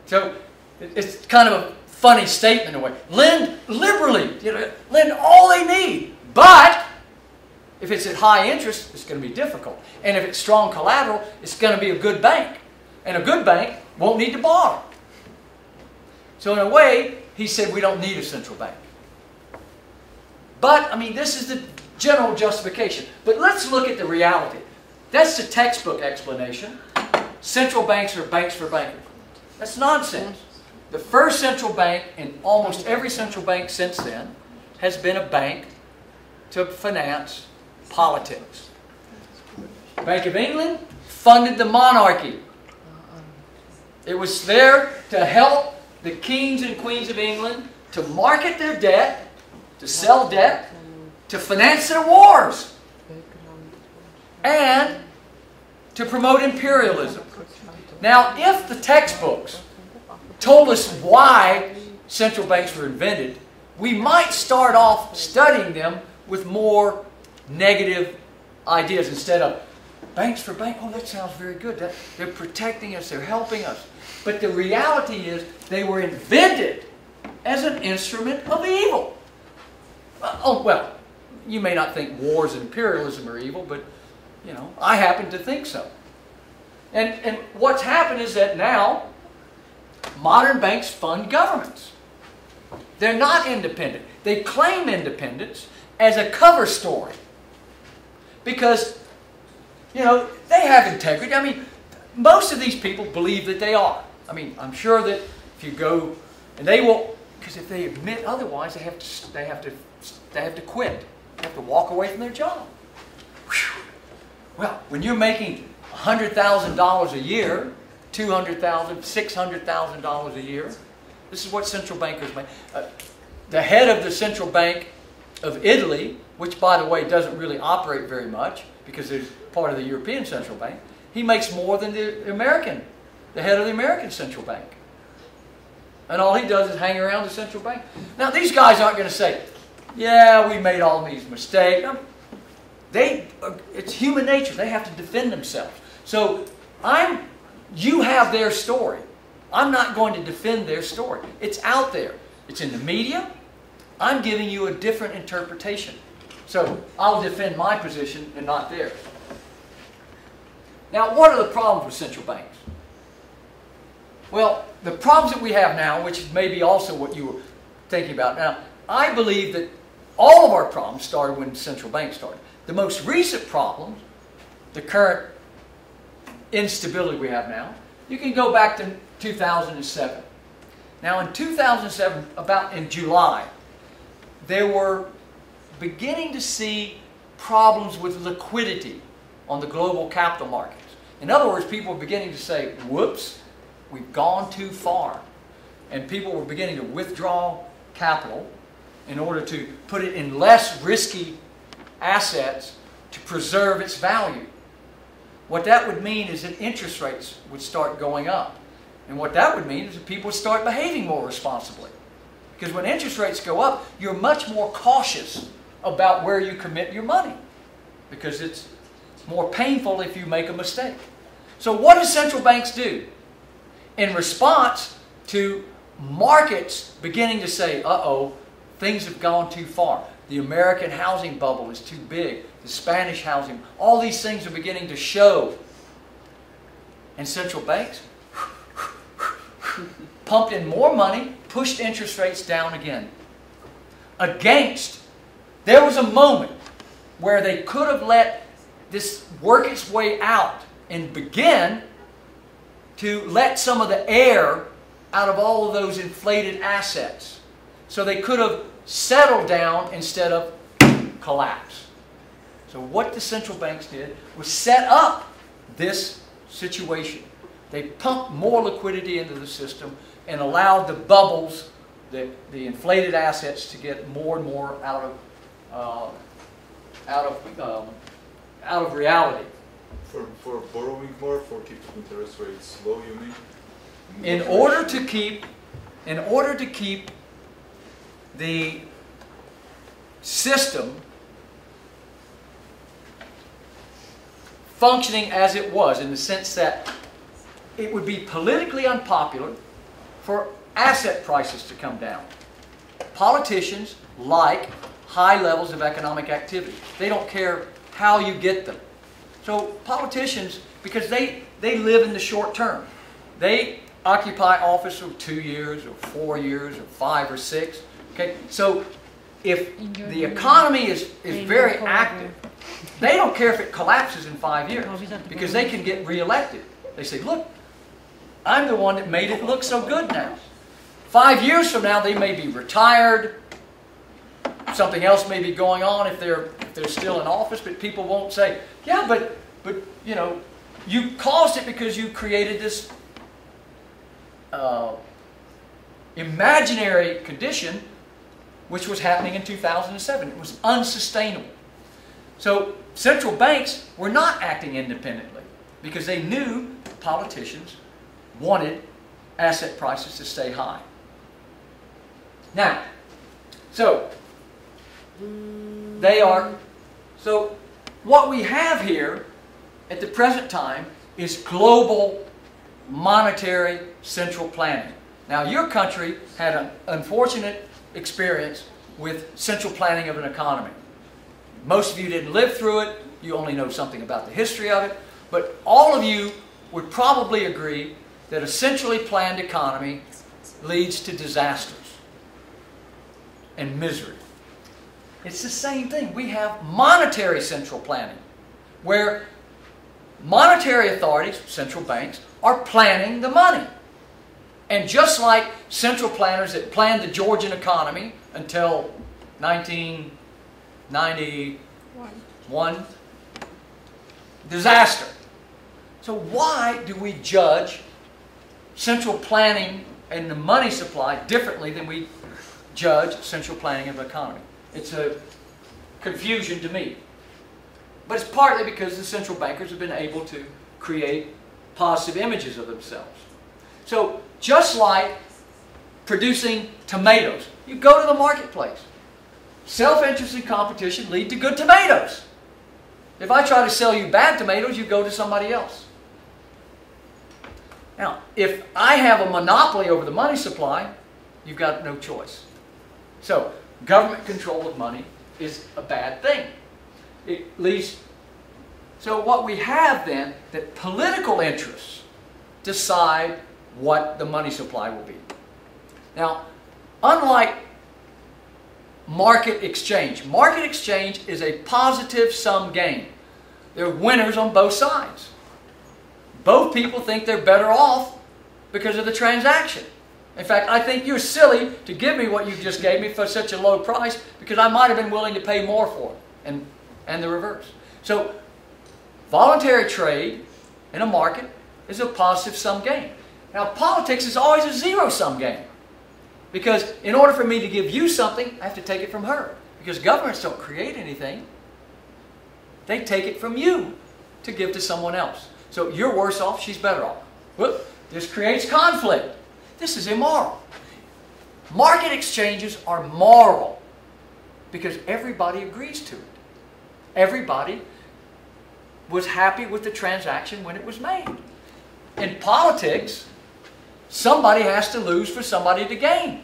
So it's kind of a funny statement in a way. Lend liberally, lend all they need, but if it's at high interest, it's going to be difficult. And if it's strong collateral, it's going to be a good bank. And a good bank won't need to borrow. So in a way, he said we don't need a central bank. But, I mean, this is the general justification. But let's look at the reality. That's the textbook explanation. Central banks are banks for bankers. That's nonsense. The first central bank, and almost every central bank since then, has been a bank to finance politics. Bank of England funded the monarchy. It was there to help the kings and queens of England to market their debt, to sell debt, to finance their wars, and to promote imperialism. Now, if the textbooks told us why central banks were invented, we might start off studying them with more negative ideas instead of banks for bank. Oh, that sounds very good. They're protecting us. They're helping us. But the reality is they were invented as an instrument of evil. Oh, well, you may not think wars and imperialism are evil, but, I happen to think so. And what's happened is that now modern banks fund governments. They're not independent. They claim independence as a cover story. Because, you know, they have integrity. I mean, most of these people believe that they are. I mean, I'm sure that if you go, and they will, because if they admit otherwise, they have to quit. They have to walk away from their job. Whew. Well, when you're making $100,000 a year, $200,000, $600,000 a year, this is what central bankers make. The head of the central bank of Italy, which by the way doesn't really operate very much because it's part of the European Central Bank, he makes more than the head of the American Central Bank. And all he does is hang around the central bank. Now these guys aren't going to say, yeah, we made all these mistakes. It's human nature. They have to defend themselves. So you have their story. I'm not going to defend their story. It's out there. It's in the media. I'm giving you a different interpretation. So I'll defend my position and not theirs. Now, what are the problems with central banks? Well, the problems that we have now, which is maybe also what you were thinking about. Now, I believe that all of our problems started when central banks started. The most recent problems, the current instability we have now, you can go back to 2007. Now in 2007, about in July, they were beginning to see problems with liquidity on the global capital markets. In other words, people were beginning to say, whoops, we've gone too far. And people were beginning to withdraw capital in order to put it in less risky assets to preserve its value. What that would mean is that interest rates would start going up. And what that would mean is that people would start behaving more responsibly. Because when interest rates go up, you're much more cautious about where you commit your money. Because it's more painful if you make a mistake. So what do central banks do? In response to markets beginning to say, uh-oh, things have gone too far. The American housing bubble is too big. The Spanish housing, all these things are beginning to show. And central banks pumped in more money, pushed interest rates down again. There was a moment where they could have let this work its way out and begin to let some of the air out of all of those inflated assets. So they could have settled down instead of collapse. So what the central banks did was set up this situation. They pumped more liquidity into the system and allowed the bubbles, the inflated assets, to get more and more out of reality. For borrowing more, for keeping interest rates low, you mean? In order to keep the system functioning as it was, in the sense that it would be politically unpopular for asset prices to come down. Politicians like high levels of economic activity. They don't care how you get them. So politicians, because they live in the short term, they occupy office for 2 years or 4 years or 5 or 6. Okay, so if the economy is very active, they don't care if it collapses in 5 years because they can get reelected. They say, look, I'm the one that made it look so good now. 5 years from now, they may be retired. Something else may be going on if they're still in office, but people won't say, yeah, but you know, you caused it because you created this imaginary condition which was happening in 2007. It was unsustainable. So central banks were not acting independently because they knew politicians wanted asset prices to stay high. Now, so what we have here at the present time is global monetary central planning. Now, your country had an unfortunate experience with central planning of an economy. Most of you didn't live through it. You only know something about the history of it. But all of you would probably agree that a centrally planned economy leads to disasters and misery. It's the same thing. We have monetary central planning, where monetary authorities, central banks, are planning the money. And just like central planners that planned the Georgian economy until 1991, disaster. So why do we judge central planning and the money supply differently than we judge central planning of the economy? It's a confusion to me. But it's partly because the central bankers have been able to create positive images of themselves. So just like producing tomatoes, you go to the marketplace. Self-interest and competition lead to good tomatoes. If I try to sell you bad tomatoes, you go to somebody else. Now, if I have a monopoly over the money supply, you've got no choice. So, government control of money is a bad thing. It leads. So what we have then, that political interests decide what the money supply will be. Now, unlike market exchange is a positive sum game. There are winners on both sides. Both people think they're better off because of the transaction. In fact, I think you're silly to give me what you just gave me for such a low price, because I might have been willing to pay more for it, and the reverse. So, voluntary trade in a market is a positive sum game. Now, politics is always a zero-sum game, because in order for me to give you something, I have to take it from her, because governments don't create anything. They take it from you to give to someone else. So you're worse off, she's better off. Whoop, this creates conflict. This is immoral. Market exchanges are moral because everybody agrees to it. Everybody was happy with the transaction when it was made. In politics, somebody has to lose for somebody to gain.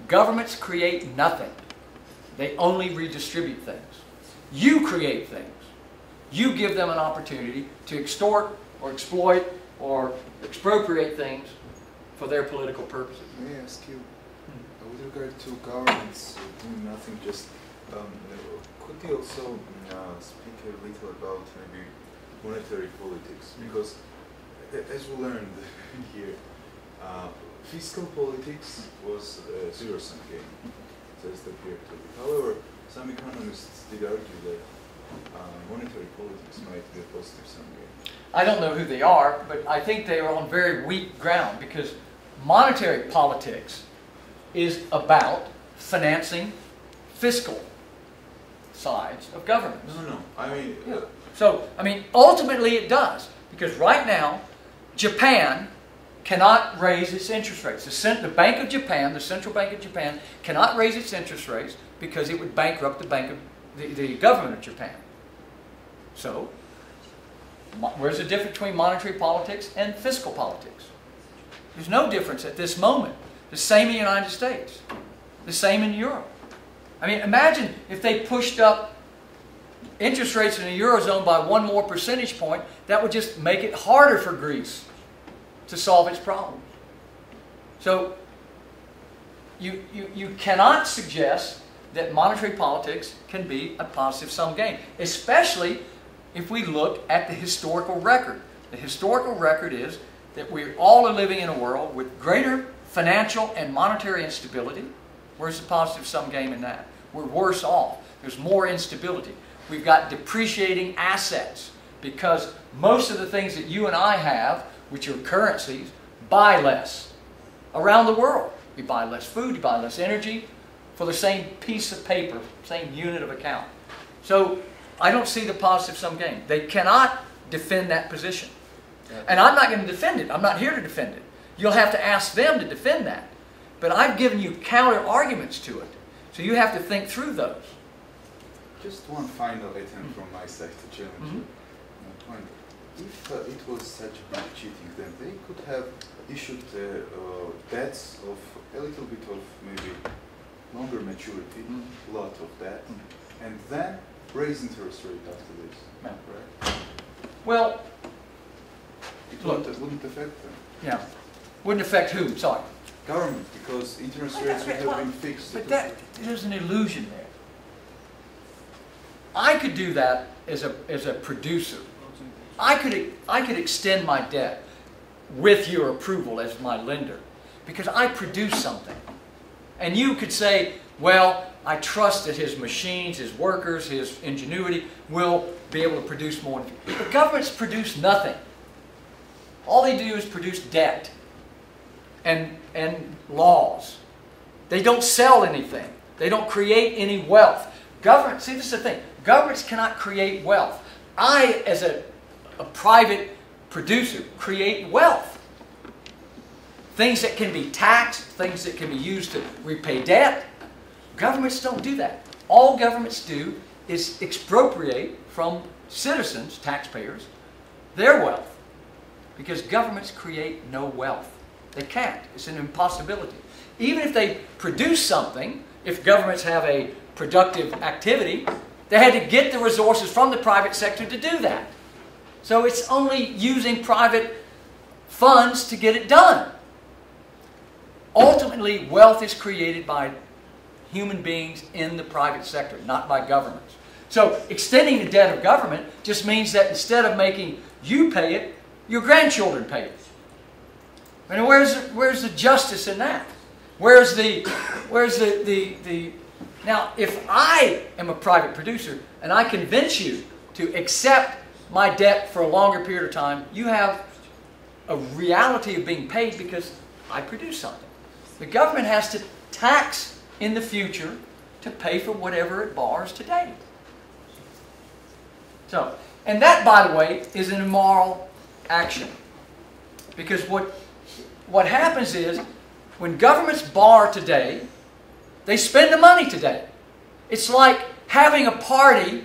Governments create nothing. They only redistribute things. You create things. You give them an opportunity to extort or exploit or expropriate things for their political purposes. May I ask you, with regard to governments doing nothing, just could you also speak a little about maybe monetary politics? Because as we learned here, fiscal politics was a zero-sum game, as it appeared to be. However, some economists did argue that monetary politics might be a positive sum game. I don't know who they are, but I think they are on very weak ground, because monetary politics is about financing fiscal sides of government. No. I mean... So, ultimately it does. Because right now, Japan cannot raise its interest rates. The Bank of Japan, the Central Bank of Japan, cannot raise its interest rates because it would bankrupt the government of Japan. So, where's the difference between monetary politics and fiscal politics? There's no difference at this moment. The same in the United States. The same in Europe. Imagine if they pushed up interest rates in the Eurozone by 1 more percentage point. That would just make it harder for Greece to solve its problems. So, you cannot suggest that monetary politics can be a positive sum game, especially if we look at the historical record. The historical record is that we all are living in a world with greater financial and monetary instability. Where's the positive sum game in that? We're worse off. There's more instability. We've got depreciating assets because most of the things that you and I have, which are currencies, buy less around the world. You buy less food, you buy less energy for the same piece of paper, same unit of account. So I don't see the positive sum game. They cannot defend that position. And I'm not going to defend it. I'm not here to defend it. You'll have to ask them to defend that. But I've given you counter arguments to it. So you have to think through those. Just one final item from my side to challenge my point. If it was such big cheating, then they could have issued debts of a little bit of maybe longer maturity, lot of that, and then raise interest rate after this. Yeah. Right? Well, It Look. wouldn't affect them. Yeah. Wouldn't affect who? Sorry. Government, because interest rates would have been fixed. But there's an illusion there. I could do that as a producer. I could extend my debt with your approval as my lender because I produce something. And you could say, well, I trust that his machines, his workers, his ingenuity will be able to produce more. But governments produce nothing. All they do is produce debt and laws. They don't sell anything. They don't create any wealth. Government, see, this is the thing. Governments cannot create wealth. I, as a private producer, create wealth. Things that can be taxed, things that can be used to repay debt. Governments don't do that. All governments do is expropriate from citizens, taxpayers, their wealth. Because governments create no wealth. They can't. It's an impossibility. Even if they produce something, if governments have a productive activity, they had to get the resources from the private sector to do that. So it's only using private funds to get it done. Ultimately, wealth is created by human beings in the private sector, not by governments. So extending the debt of government just means that instead of making you pay it, your grandchildren pay it. And where's the justice in that? Now, if I am a private producer and I convince you to accept my debt for a longer period of time, you have a reality of being paid because I produce something. The government has to tax in the future to pay for whatever it borrows today. So, and that, by the way, is an immoral action. Because what happens is, when governments borrow today, they spend the money today. It's like having a party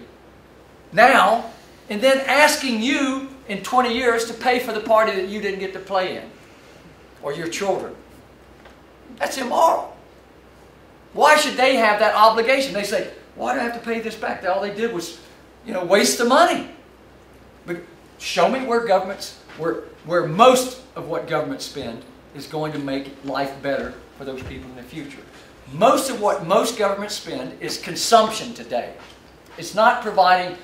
now and then asking you in 20 years to pay for the party that you didn't get to play in, or your children. That's immoral. Why should they have that obligation? They say, why do I have to pay this back? All they did was, waste the money. But show me where where most of what governments spend is going to make life better for those people in the future. Most of what most governments spend is consumption today. It's not providing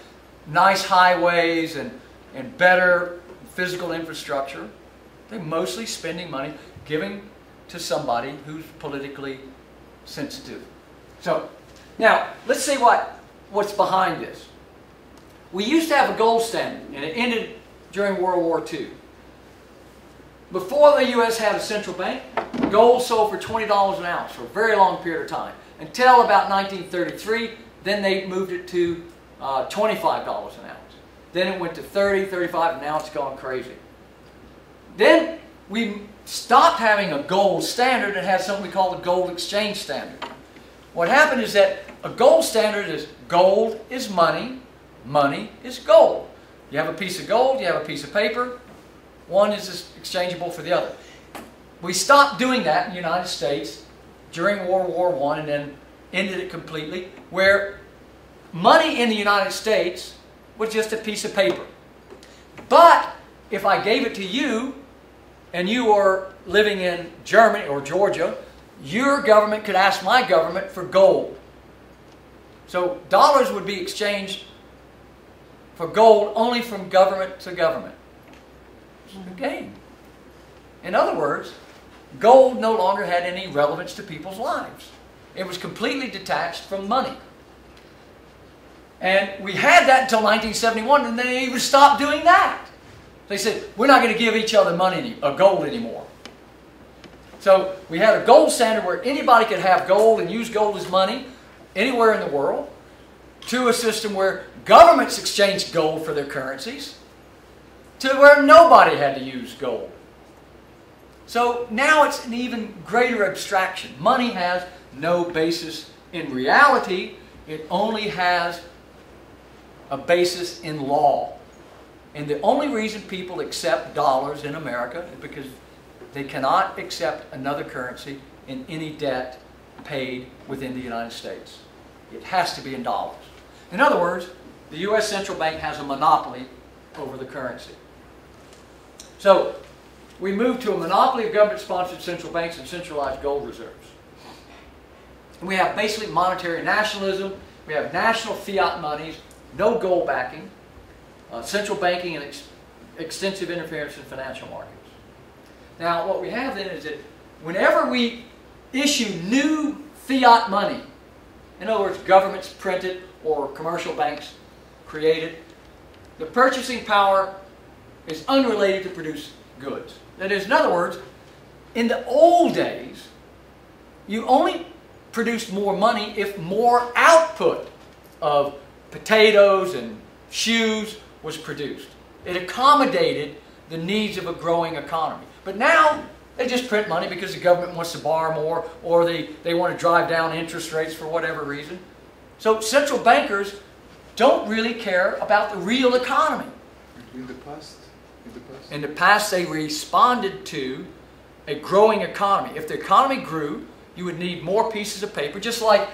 nice highways and better physical infrastructure. They're mostly spending money giving to somebody who's politically sensitive. So, now, let's see what's behind this. We used to have a gold standard, and it ended during World War II. Before the U.S. had a central bank, gold sold for $20 an ounce for a very long period of time. Until about 1933, then they moved it to $25 an ounce. Then it went to 30, 35, and now it's gone crazy. Then we stopped having a gold standard and had something we call the gold exchange standard. What happened is that a gold standard is gold is money, money is gold. You have a piece of gold, you have a piece of paper, one is exchangeable for the other. We stopped doing that in the United States during World War I and then ended it completely, where money in the United States was just a piece of paper. But if I gave it to you and you were living in Germany or Georgia, your government could ask my government for gold. So dollars would be exchanged for gold only from government to government. It's a game. In other words, gold no longer had any relevance to people's lives. It was completely detached from money. And we had that until 1971, and then they even stopped doing that. They said, we're not going to give each other money, gold anymore. So we had a gold standard where anybody could have gold and use gold as money anywhere in the world, to a system where governments exchanged gold for their currencies, to where nobody had to use gold. So now it's an even greater abstraction. Money has no basis in reality. It only has a basis in law. And the only reason people accept dollars in America is because they cannot accept another currency in any debt paid within the United States. It has to be in dollars. In other words, the U.S. Central Bank has a monopoly over the currency. So we moved to a monopoly of government-sponsored central banks and centralized gold reserves. And we have basically monetary nationalism. We have national fiat monies, no gold backing, central banking, and extensive interference in financial markets. Now, what we have then is that whenever we issue new fiat money, in other words, governments print it or commercial banks create it, the purchasing power is unrelated to produce goods. That is, in other words, in the old days, you only produced more money if more output of potatoes and shoes was produced. It accommodated the needs of a growing economy. But now, they just print money because the government wants to borrow more, or they want to drive down interest rates for whatever reason. So central bankers don't really care about the real economy. In the past? In the past, they responded to a growing economy. If the economy grew, you would need more pieces of paper, just like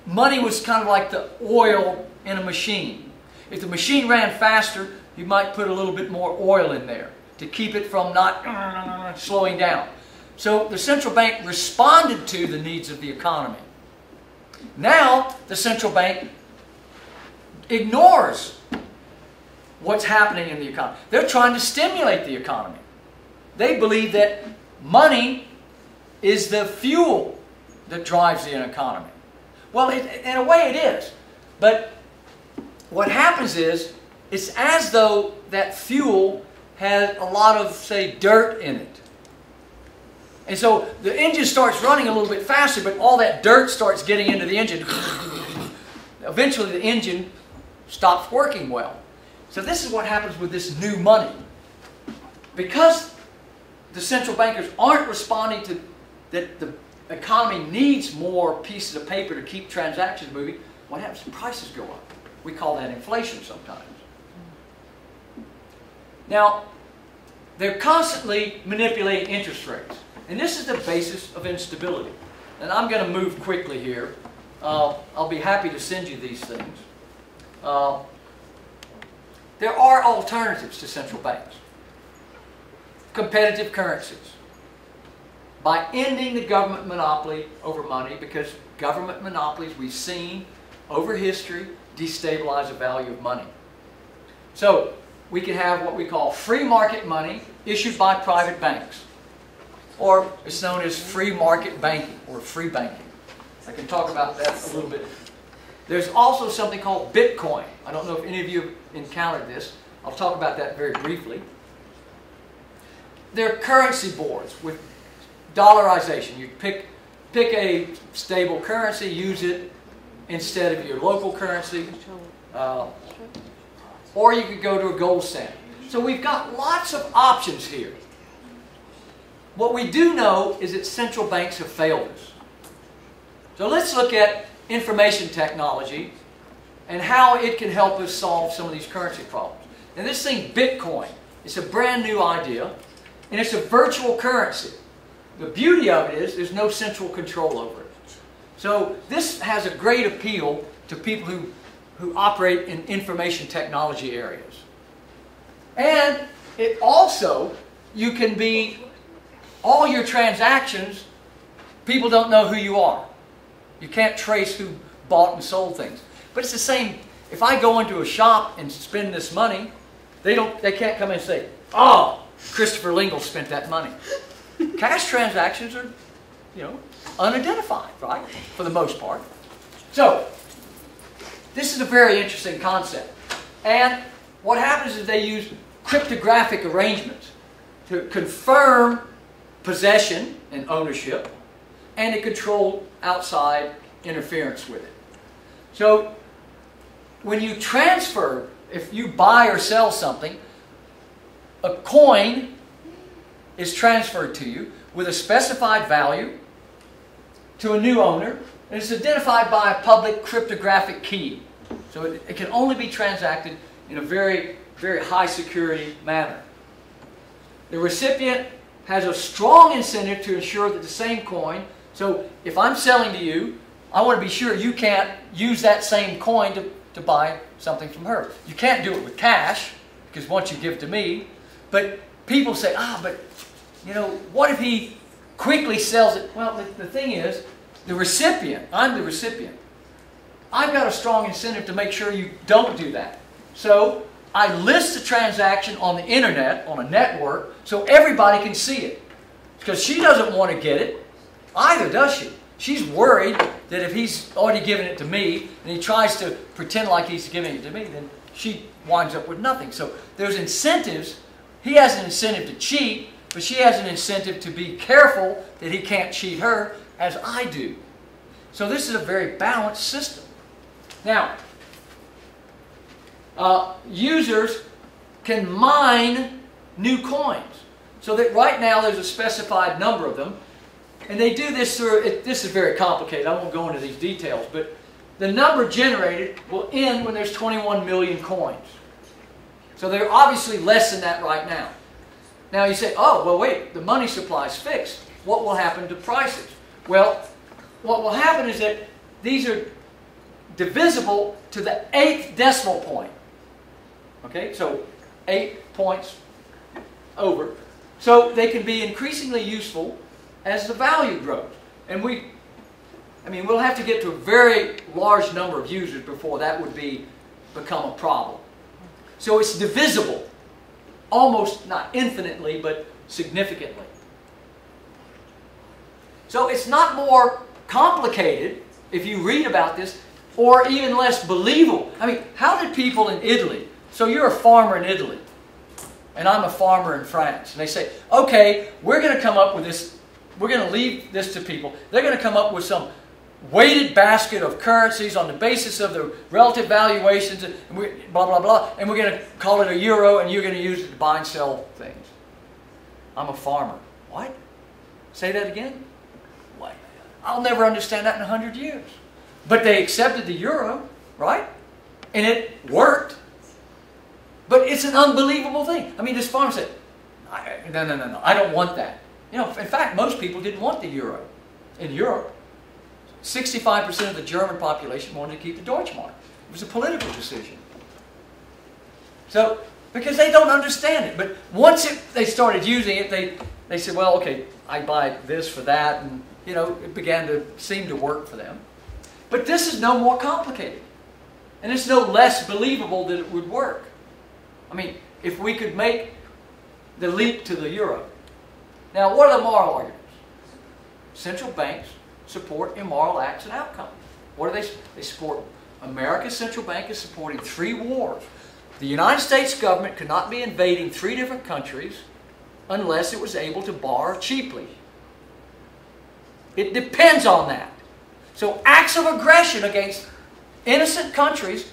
money was kind of like the oil in a machine. If the machine ran faster, you might put a little bit more oil in there to keep it from not slowing down. So the central bank responded to the needs of the economy. Now, the central bank ignores what's happening in the economy. They're trying to stimulate the economy. They believe that money is the fuel that drives the economy. Well, in a way it is. But what happens is, it's as though that fuel has a lot of, say, dirt in it. And so the engine starts running a little bit faster, but all that dirt starts getting into the engine. Eventually the engine stops working well. So this is what happens with this new money. Because the central bankers aren't responding to that the economy needs more pieces of paper to keep transactions moving, what happens? Prices go up. We call that inflation sometimes. Now, they're constantly manipulating interest rates. And this is the basis of instability. And I'm going to move quickly here. I'll be happy to send you these things. There are alternatives to central banks. Competitive currencies. By ending the government monopoly over money, because government monopolies, we've seen over history, destabilize the value of money. So, we can have what we call free market money issued by private banks. Or it's known as free market banking, or free banking. I can talk about that a little bit. There's also something called Bitcoin. I don't know if any of you have encountered this. I'll talk about that very briefly. There are currency boards with dollarization. You pick a stable currency, use it instead of your local currency. Or you could go to a gold standard. So we've got lots of options here. What we do know is that central banks have failed us. So let's look at information technology and how it can help us solve some of these currency problems. And this thing, Bitcoin, it's a brand new idea, and it's a virtual currency. The beauty of it is there's no central control over it. So this has a great appeal to people who operate in information technology areas. And it also, you can be, all your transactions, people don't know who you are. You can't trace who bought and sold things. But it's the same, if I go into a shop and spend this money, they can't come in and say, oh, Christopher Lingli spent that money. Cash transactions are, unidentified, right? For the most part. So, this is a very interesting concept. And what happens is they use cryptographic arrangements to confirm possession and ownership and to control outside interference with it. So, when you transfer, if you buy or sell something, a coin is transferred to you with a specified value to a new owner, and it's identified by a public cryptographic key. So it can only be transacted in a very, very high security manner. The recipient has a strong incentive to ensure that the same coin, so if I'm selling to you, I want to be sure you can't use that same coin to buy something from her. You can't do it with cash, because once you give it to me, But people say, but, you know, what if he quickly sells it? Well, the thing is, the recipient, I'm the recipient. I've got a strong incentive to make sure you don't do that. So I list the transaction on the internet, on a network, so everybody can see it. Because she doesn't want to get it, either does she? She's worried that if he's already given it to me, and he tries to pretend like he's giving it to me, then she winds up with nothing. So there's incentives. He has an incentive to cheat, but she has an incentive to be careful that he can't cheat her, as I do. So this is a very balanced system. Now, users can mine new coins. So that right now there's a specified number of them. And they do this through, this is very complicated, I won't go into these details, but the number generated will end when there's 21 million coins. So they're obviously less than that right now. Now you say, oh, well wait, the money supply is fixed. What will happen to prices? Well, what will happen is that these are divisible to the 8th decimal point. Okay, so 8 points over. So they can be increasingly useful as the value grows. And we'll have to get to a very large number of users before that would become a problem. So it's divisible, almost not infinitely, but significantly. So it's not more complicated if you read about this, or even less believable. I mean, how did people in Italy, so you're a farmer in Italy, and I'm a farmer in France, and they say, okay, we're going to come up with this, we're going to leave this to people. They're going to come up with some weighted basket of currencies on the basis of the relative valuations, and blah, blah, blah, and we're going to call it a euro, and you're going to use it to buy and sell things. I'm a farmer. What? Say that again? What? I'll never understand that in 100 years. But they accepted the euro, right? And it worked. But it's an unbelievable thing. I mean, this farmer said, no, I don't want that. You know, in fact, most people didn't want the euro in Europe. 65% of the German population wanted to keep the Deutschmark. It was a political decision. So, because they don't understand it. But once they started using it, they said, well, okay, I buy this for that. And, you know, it began to seem to work for them. But this is no more complicated. And it's no less believable that it would work. I mean, if we could make the leap to the euro. Now, what are the moral arguments? Central banks support immoral acts and outcomes. What do they support? America's central bank is supporting 3 wars. The United States government could not be invading 3 different countries unless it was able to borrow cheaply. It depends on that. So acts of aggression against innocent countries,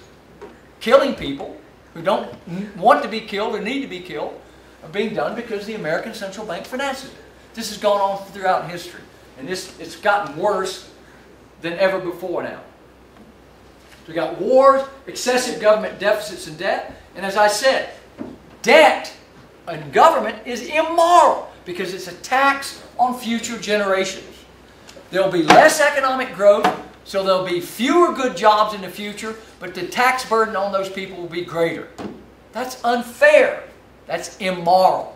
killing people who don't want to be killed or need to be killed, are being done because the American Central Bank finances it. This has gone on throughout history. And it's gotten worse than ever before now. So we've got wars, excessive government deficits and debt. And as I said, debt in government is immoral because it's a tax on future generations. There'll be less economic growth, so there'll be fewer good jobs in the future, but the tax burden on those people will be greater. That's unfair. That's immoral.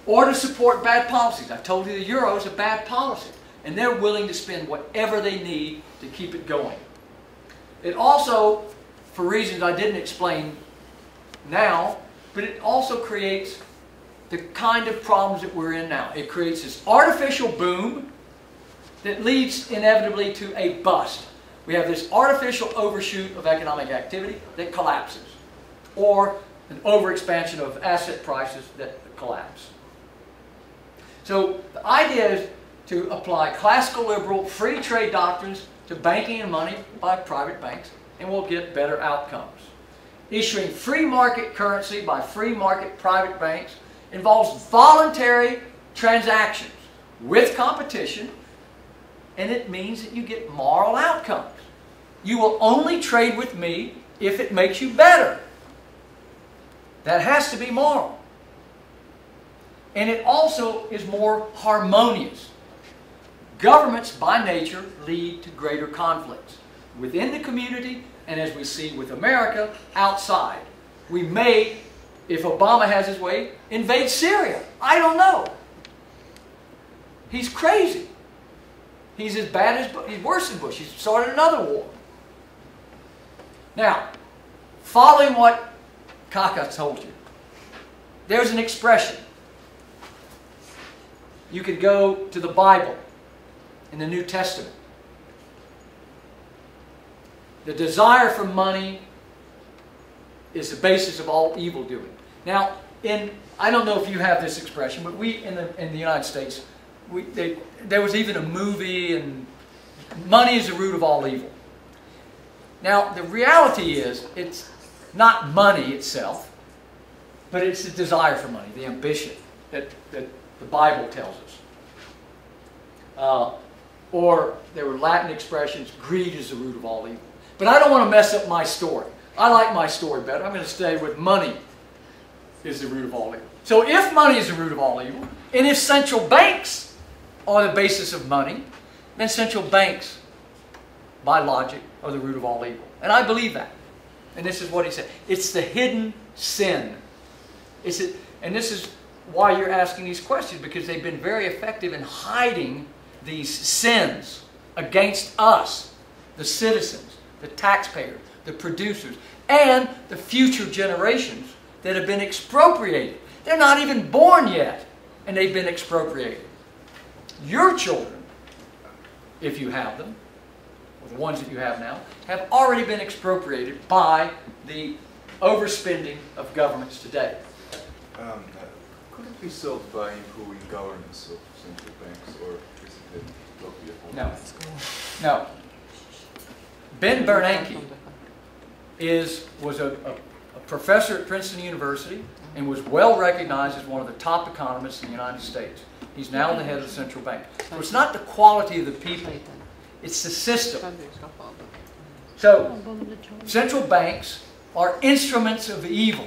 Or to support bad policies. I've told you the euro is a bad policy, and they're willing to spend whatever they need to keep it going. It also, for reasons I didn't explain now, but it also creates the kind of problems that we're in now. It creates this artificial boom that leads inevitably to a bust. We have this artificial overshoot of economic activity that collapses, or an overexpansion of asset prices that collapse. So the idea is to apply classical liberal free trade doctrines to banking and money by private banks, and we'll get better outcomes. Issuing free market currency by free market private banks involves voluntary transactions with competition, and it means that you get moral outcomes. You will only trade with me if it makes you better. That has to be moral. And it also is more harmonious. Governments, by nature, lead to greater conflicts within the community, and as we see with America, outside. We may if Obama has his way, invade Syria. I don't know. He's crazy. He's as bad as, he's worse than Bush. He's started another war. Now, following what Kaka told you, there's an expression. You could go to the Bible in the New Testament. The desire for money is the basis of all evil doing. Now, I don't know if you have this expression, but we in the United States, there was even a movie, and money is the root of all evil. Now, the reality is, it's not money itself, but it's the desire for money, the ambition that the Bible tells us. Or there were Latin expressions, greed is the root of all evil. But I don't want to mess up my story. I like my story better. I'm going to stay with money is the root of all evil. So if money is the root of all evil, and if central banks are the basis of money, then central banks, by logic, are the root of all evil. And I believe that. And this is what he said. It's the hidden sin. And this is why you're asking these questions, because they've been very effective in hiding these sins against us, the citizens, the taxpayers, the producers, and the future generations that have been expropriated. They're not even born yet, and they've been expropriated. Your children, if you have them, or the ones that you have now, have already been expropriated by the overspending of governments today. Could it be solved by improving governance of central banks, or is it totally a No. No. Ben Bernanke was a professor at Princeton University and was well recognized as one of the top economists in the United States. He's now the head of the central bank. So it's not the quality of the people, it's the system. So central banks are instruments of evil.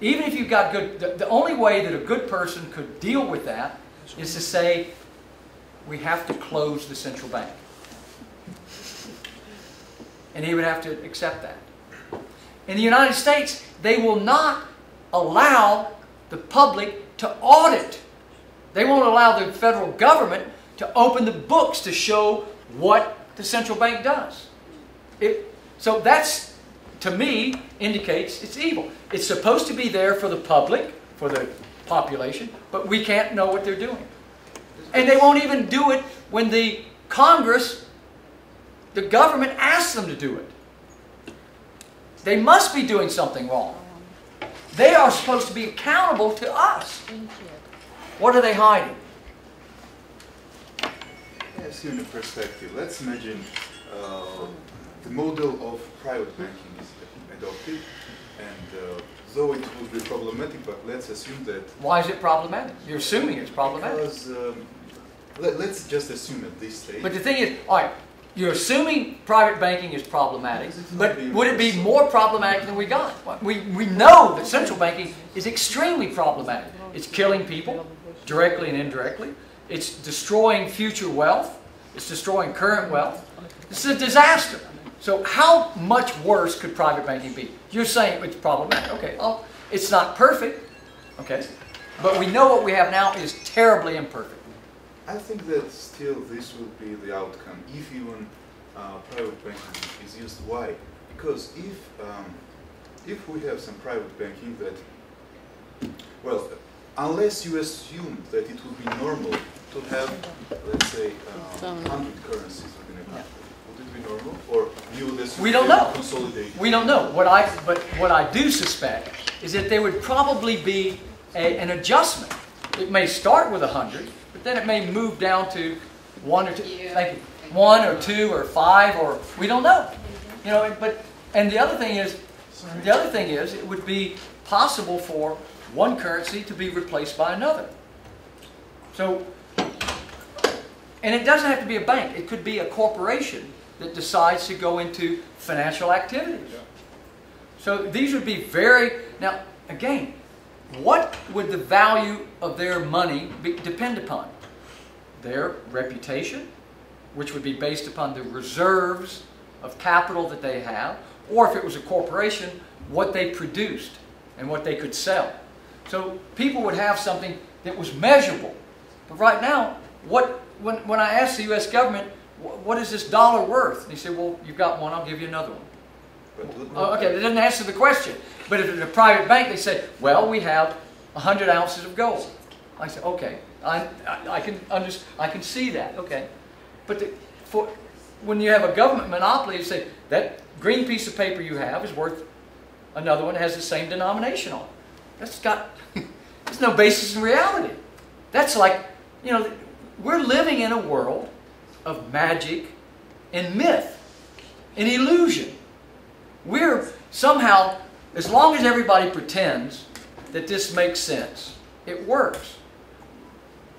Even if you've got good, the only way that a good person could deal with that is to say, we have to close the central bank. And he would have to accept that. In the United States, they will not allow the public to audit. They won't allow the federal government to open the books to show what the central bank does. So that's, to me, indicates it's evil. It's supposed to be there for the public, for the population, but we can't know what they're doing. And they won't even do it when the Congress, the government, asks them to do it. They must be doing something wrong. They are supposed to be accountable to us. What are they hiding? Yes, in a perspective. Let's imagine the model of private banking is adopted, and though it would be problematic, but let's assume that... Why is it problematic? You're assuming it's problematic. Because, let's just assume at this stage... But the thing is, all right, you're assuming private banking is problematic, but would it be more problematic than we got? We know that central banking is extremely problematic. It's killing people, directly and indirectly. It's destroying future wealth. It's destroying current wealth. This is a disaster. So how much worse could private banking be? You're saying it's problematic. Okay, well, it's not perfect, okay? But we know what we have now is terribly imperfect. I think that still this will be the outcome if even private banking is used. Why? Because if we have some private banking that, well, unless you assume that it would be normal to have, let's say, 100 currencies within a country, would it be normal, or you would assume we don't know. Consolidate? We don't know. But what I do suspect is that there would probably be an adjustment. It may start with 100. But then it may move down to 1 or 2, thank you, 1 or 2 or 5, or we don't know. You know, and the other thing is, it would be possible for one currency to be replaced by another. So, and it doesn't have to be a bank. It could be a corporation that decides to go into financial activities. So these would be now again, what would the value of their money depend upon? Their reputation, which would be based upon the reserves of capital that they have, or if it was a corporation, what they produced. and what they could sell. So people would have something that was measurable. But right now, when I asked the U.S. government, what is this dollar worth? And he said, well, you've got one, I'll give you another one. Okay, that doesn't answer the question. But if it's a private bank, they say, well, we have 100 ounces of gold. I said, okay, I can see that, okay. But when you have a government monopoly, you say, that green piece of paper you have is worth another one that has the same denomination on it. There's no basis in reality. That's like, you know, we're living in a world of magic and myth and illusion. We're somehow, as long as everybody pretends that this makes sense, it works.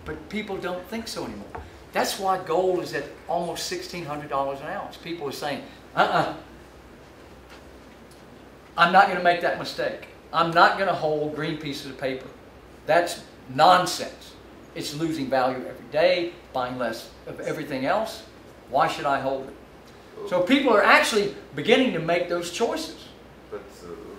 But people don't think so anymore. That's why gold is at almost $1,600 an ounce. People are saying, I'm not going to make that mistake. I'm not going to hold green pieces of paper. That's nonsense. It's losing value every day, buying less of everything else. Why should I hold it? So people are actually beginning to make those choices. But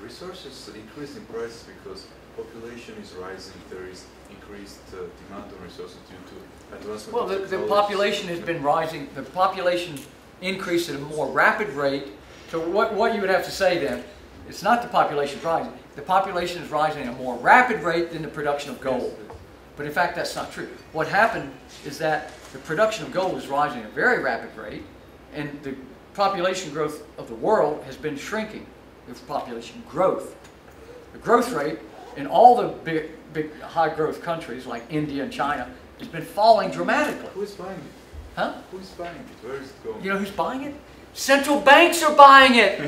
resources increase in price because population is rising. There is increased demand on resources due to advancement. Well, the population has been rising. The population increased at a more rapid rate. So what you would have to say then, it's not the population rising. The population is rising at a more rapid rate than the production of gold. Yes. But in fact, that's not true. What happened is that the production of gold is rising at a very rapid rate, and the population growth of the world has been shrinking. The population growth. The growth rate in all the big high-growth countries like India and China has been falling dramatically. Who is buying it? Huh? Who is buying it? Where is it going? You know who's buying it? Central banks are buying it.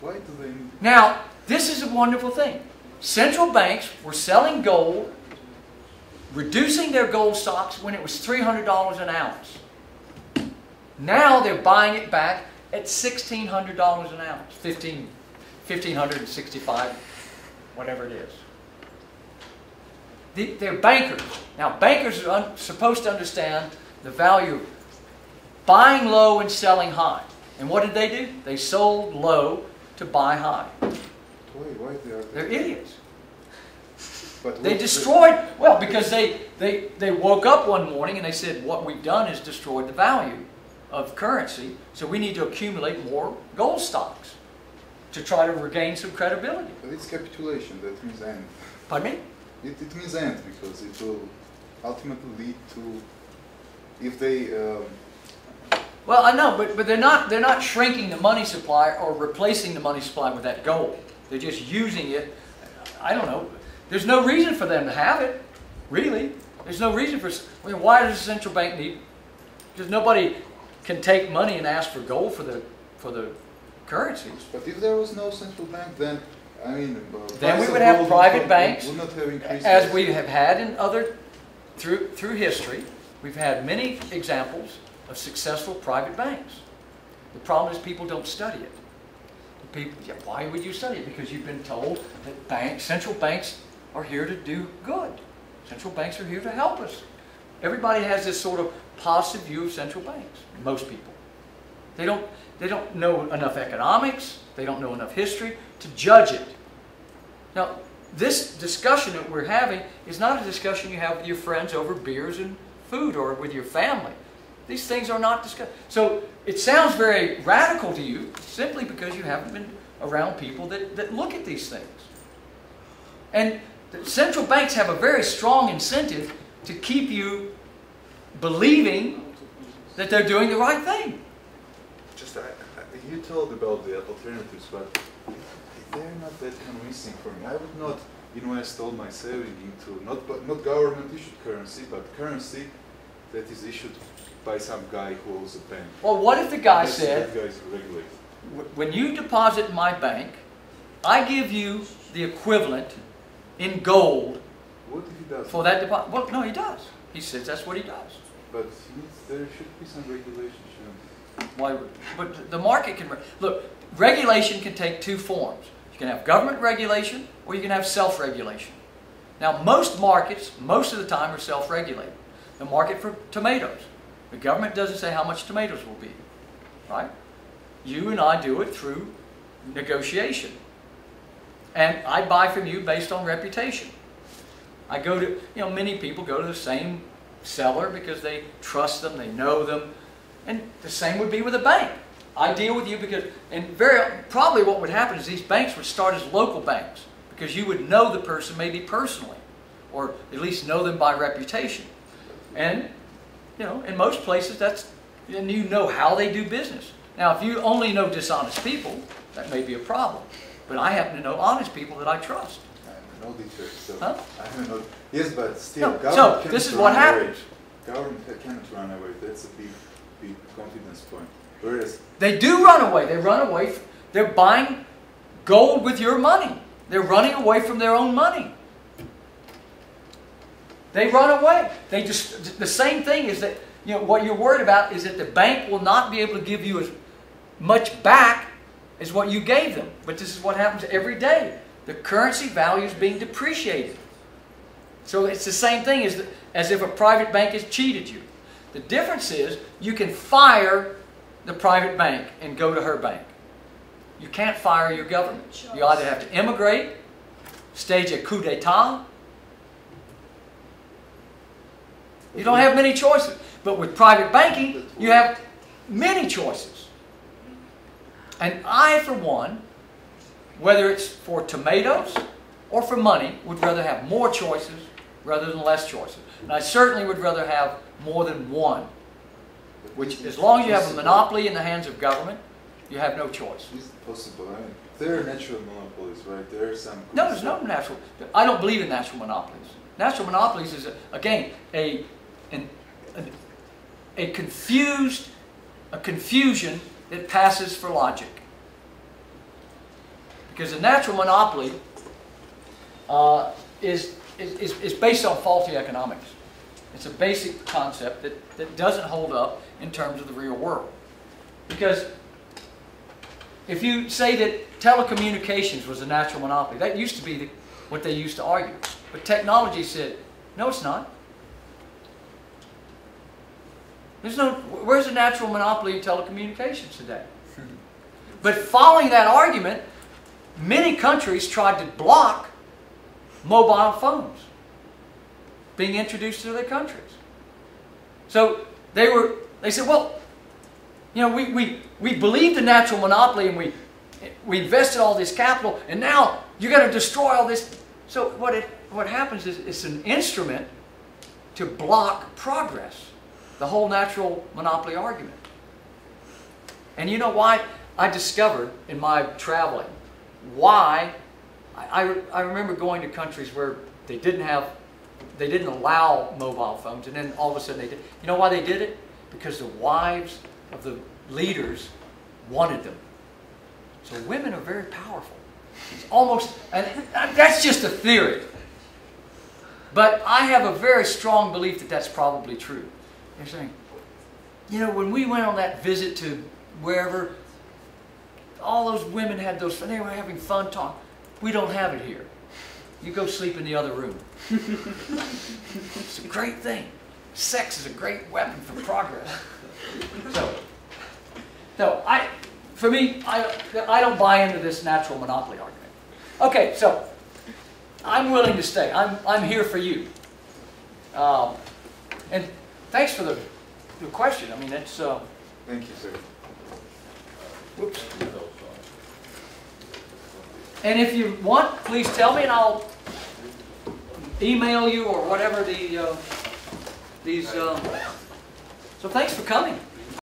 Why do they need? Now, this is a wonderful thing. Central banks were selling gold, reducing their gold stocks when it was $300 an ounce. Now they're buying it back at $1,600 an ounce, $1,565, whatever it is. They're bankers. Now, bankers are supposed to understand the value of buying low and selling high. And what did they do? They sold low to buy high. Why they are? They're idiots. But They destroyed, well, because they woke up one morning and they said, what we've done is destroyed the value of currency, so we need to accumulate more gold stocks to try to regain some credibility. But it's capitulation. That means end. Pardon me? It means end because it will ultimately lead to, if they. Well, I know, but they're not shrinking the money supply or replacing the money supply with that gold. They're just using it. I don't know. There's no reason for them to have it, really. There's no reason for. I mean, why does the central bank need? Because nobody can take money and ask for gold for the currencies. But if there was no central bank, then I mean, Then we would have private banks, would not have increased as we have had in through history. We've had many examples of successful private banks. The problem is people don't study it. Why would you study it? Because you've been told that central banks are here to do good. Central banks are here to help us. Everybody has this sort of positive view of central banks. Most people. They don't know enough economics. They don't know enough history to judge it. Now, this discussion that we're having is not a discussion you have with your friends over beers and food or with your family. These things are not discussed. So it sounds very radical to you simply because you haven't been around people that look at these things. And the central banks have a very strong incentive to keep you believing that they're doing the right thing. Just you told about the alternatives, but they're not that convincing for me. I would not invest all my saving into not government issued currency, but currency that is issued by some guy who owns a bank. Well, what if the guy Unless said, that guy is regulated. when you deposit in my bank, I give you the equivalent in gold What if he does? for that deposit? Well, no, he does. He says that's what he does. But there should be some regulation. Why? But the market can look. Regulation can take two forms. You can have government regulation, or you can have self-regulation. Now, most markets, most of the time, are self-regulated. The market for tomatoes, the government doesn't say how much tomatoes will be, right? You and I do it through negotiation. And I buy from you based on reputation. I go to, many people go to the same seller because they trust them, they know them. And the same would be with a bank. I deal with you because, and probably what would happen is these banks would start as local banks because you would know the person maybe personally, or at least know them by reputation. And, in most places and you know how they do business. Now, if you only know dishonest people, that may be a problem. But I happen to know honest people that I trust. I have an auditor, so Huh? I have an yes, but still, No, government so cannot this is run what away. happens. Government cannot run away. That's a big confidence point. Whereas They do run away. They run away. They're buying gold with your money. They're running away from their own money. They run away. The same thing is that, what you're worried about is that the bank will not be able to give you as much back as what you gave them. But this is what happens every day. The currency value is being depreciated. So it's the same thing as if a private bank has cheated you. The difference is you can fire the private bank and go to her bank. You can't fire your government. You either have to immigrate, stage a coup d'etat. You don't have many choices. But with private banking, you have many choices. And I, for one, whether it's for tomatoes or for money, would rather have more choices rather than less choices. And I certainly would rather have more than one. Which, as long as you have a monopoly in the hands of government, you have no choice. is it possible? I mean, there are natural monopolies, right? There are some. No, there's no natural. I don't believe in natural monopolies. Natural monopolies is, again, a confusion that passes for logic. Because a natural monopoly is based on faulty economics. It's a basic concept that doesn't hold up in terms of the real world. Because if you say that telecommunications was a natural monopoly, that used to be what they used to argue. But technology said, no, it's not. Where's the natural monopoly in telecommunications today? But following that argument, many countries tried to block mobile phones being introduced to their countries. So they said, well, we believed in natural monopoly and we invested all this capital, and now you're going to destroy all this. So what happens is it's an instrument to block progress, the whole natural monopoly argument. And you know why? I discovered in my traveling why I remember going to countries where they didn't allow mobile phones, and then all of a sudden they did. You know why they did it? Because the wives of the leaders wanted them. So women are very powerful. It's almost, and that's just a theory. But I have a very strong belief that that's probably true. They're saying, when we went on that visit to wherever, all those women had those, they were having fun talking. We don't have it here. You go sleep in the other room. It's a great thing. Sex is a great weapon for progress. So for me, I don't buy into this natural monopoly argument. Okay, so I'm willing to stay. I'm here for you. And thanks for the question. I mean, it's. Thank you, sir. Whoops. And if you want, please tell me, and I'll email you or whatever these. So thanks for coming.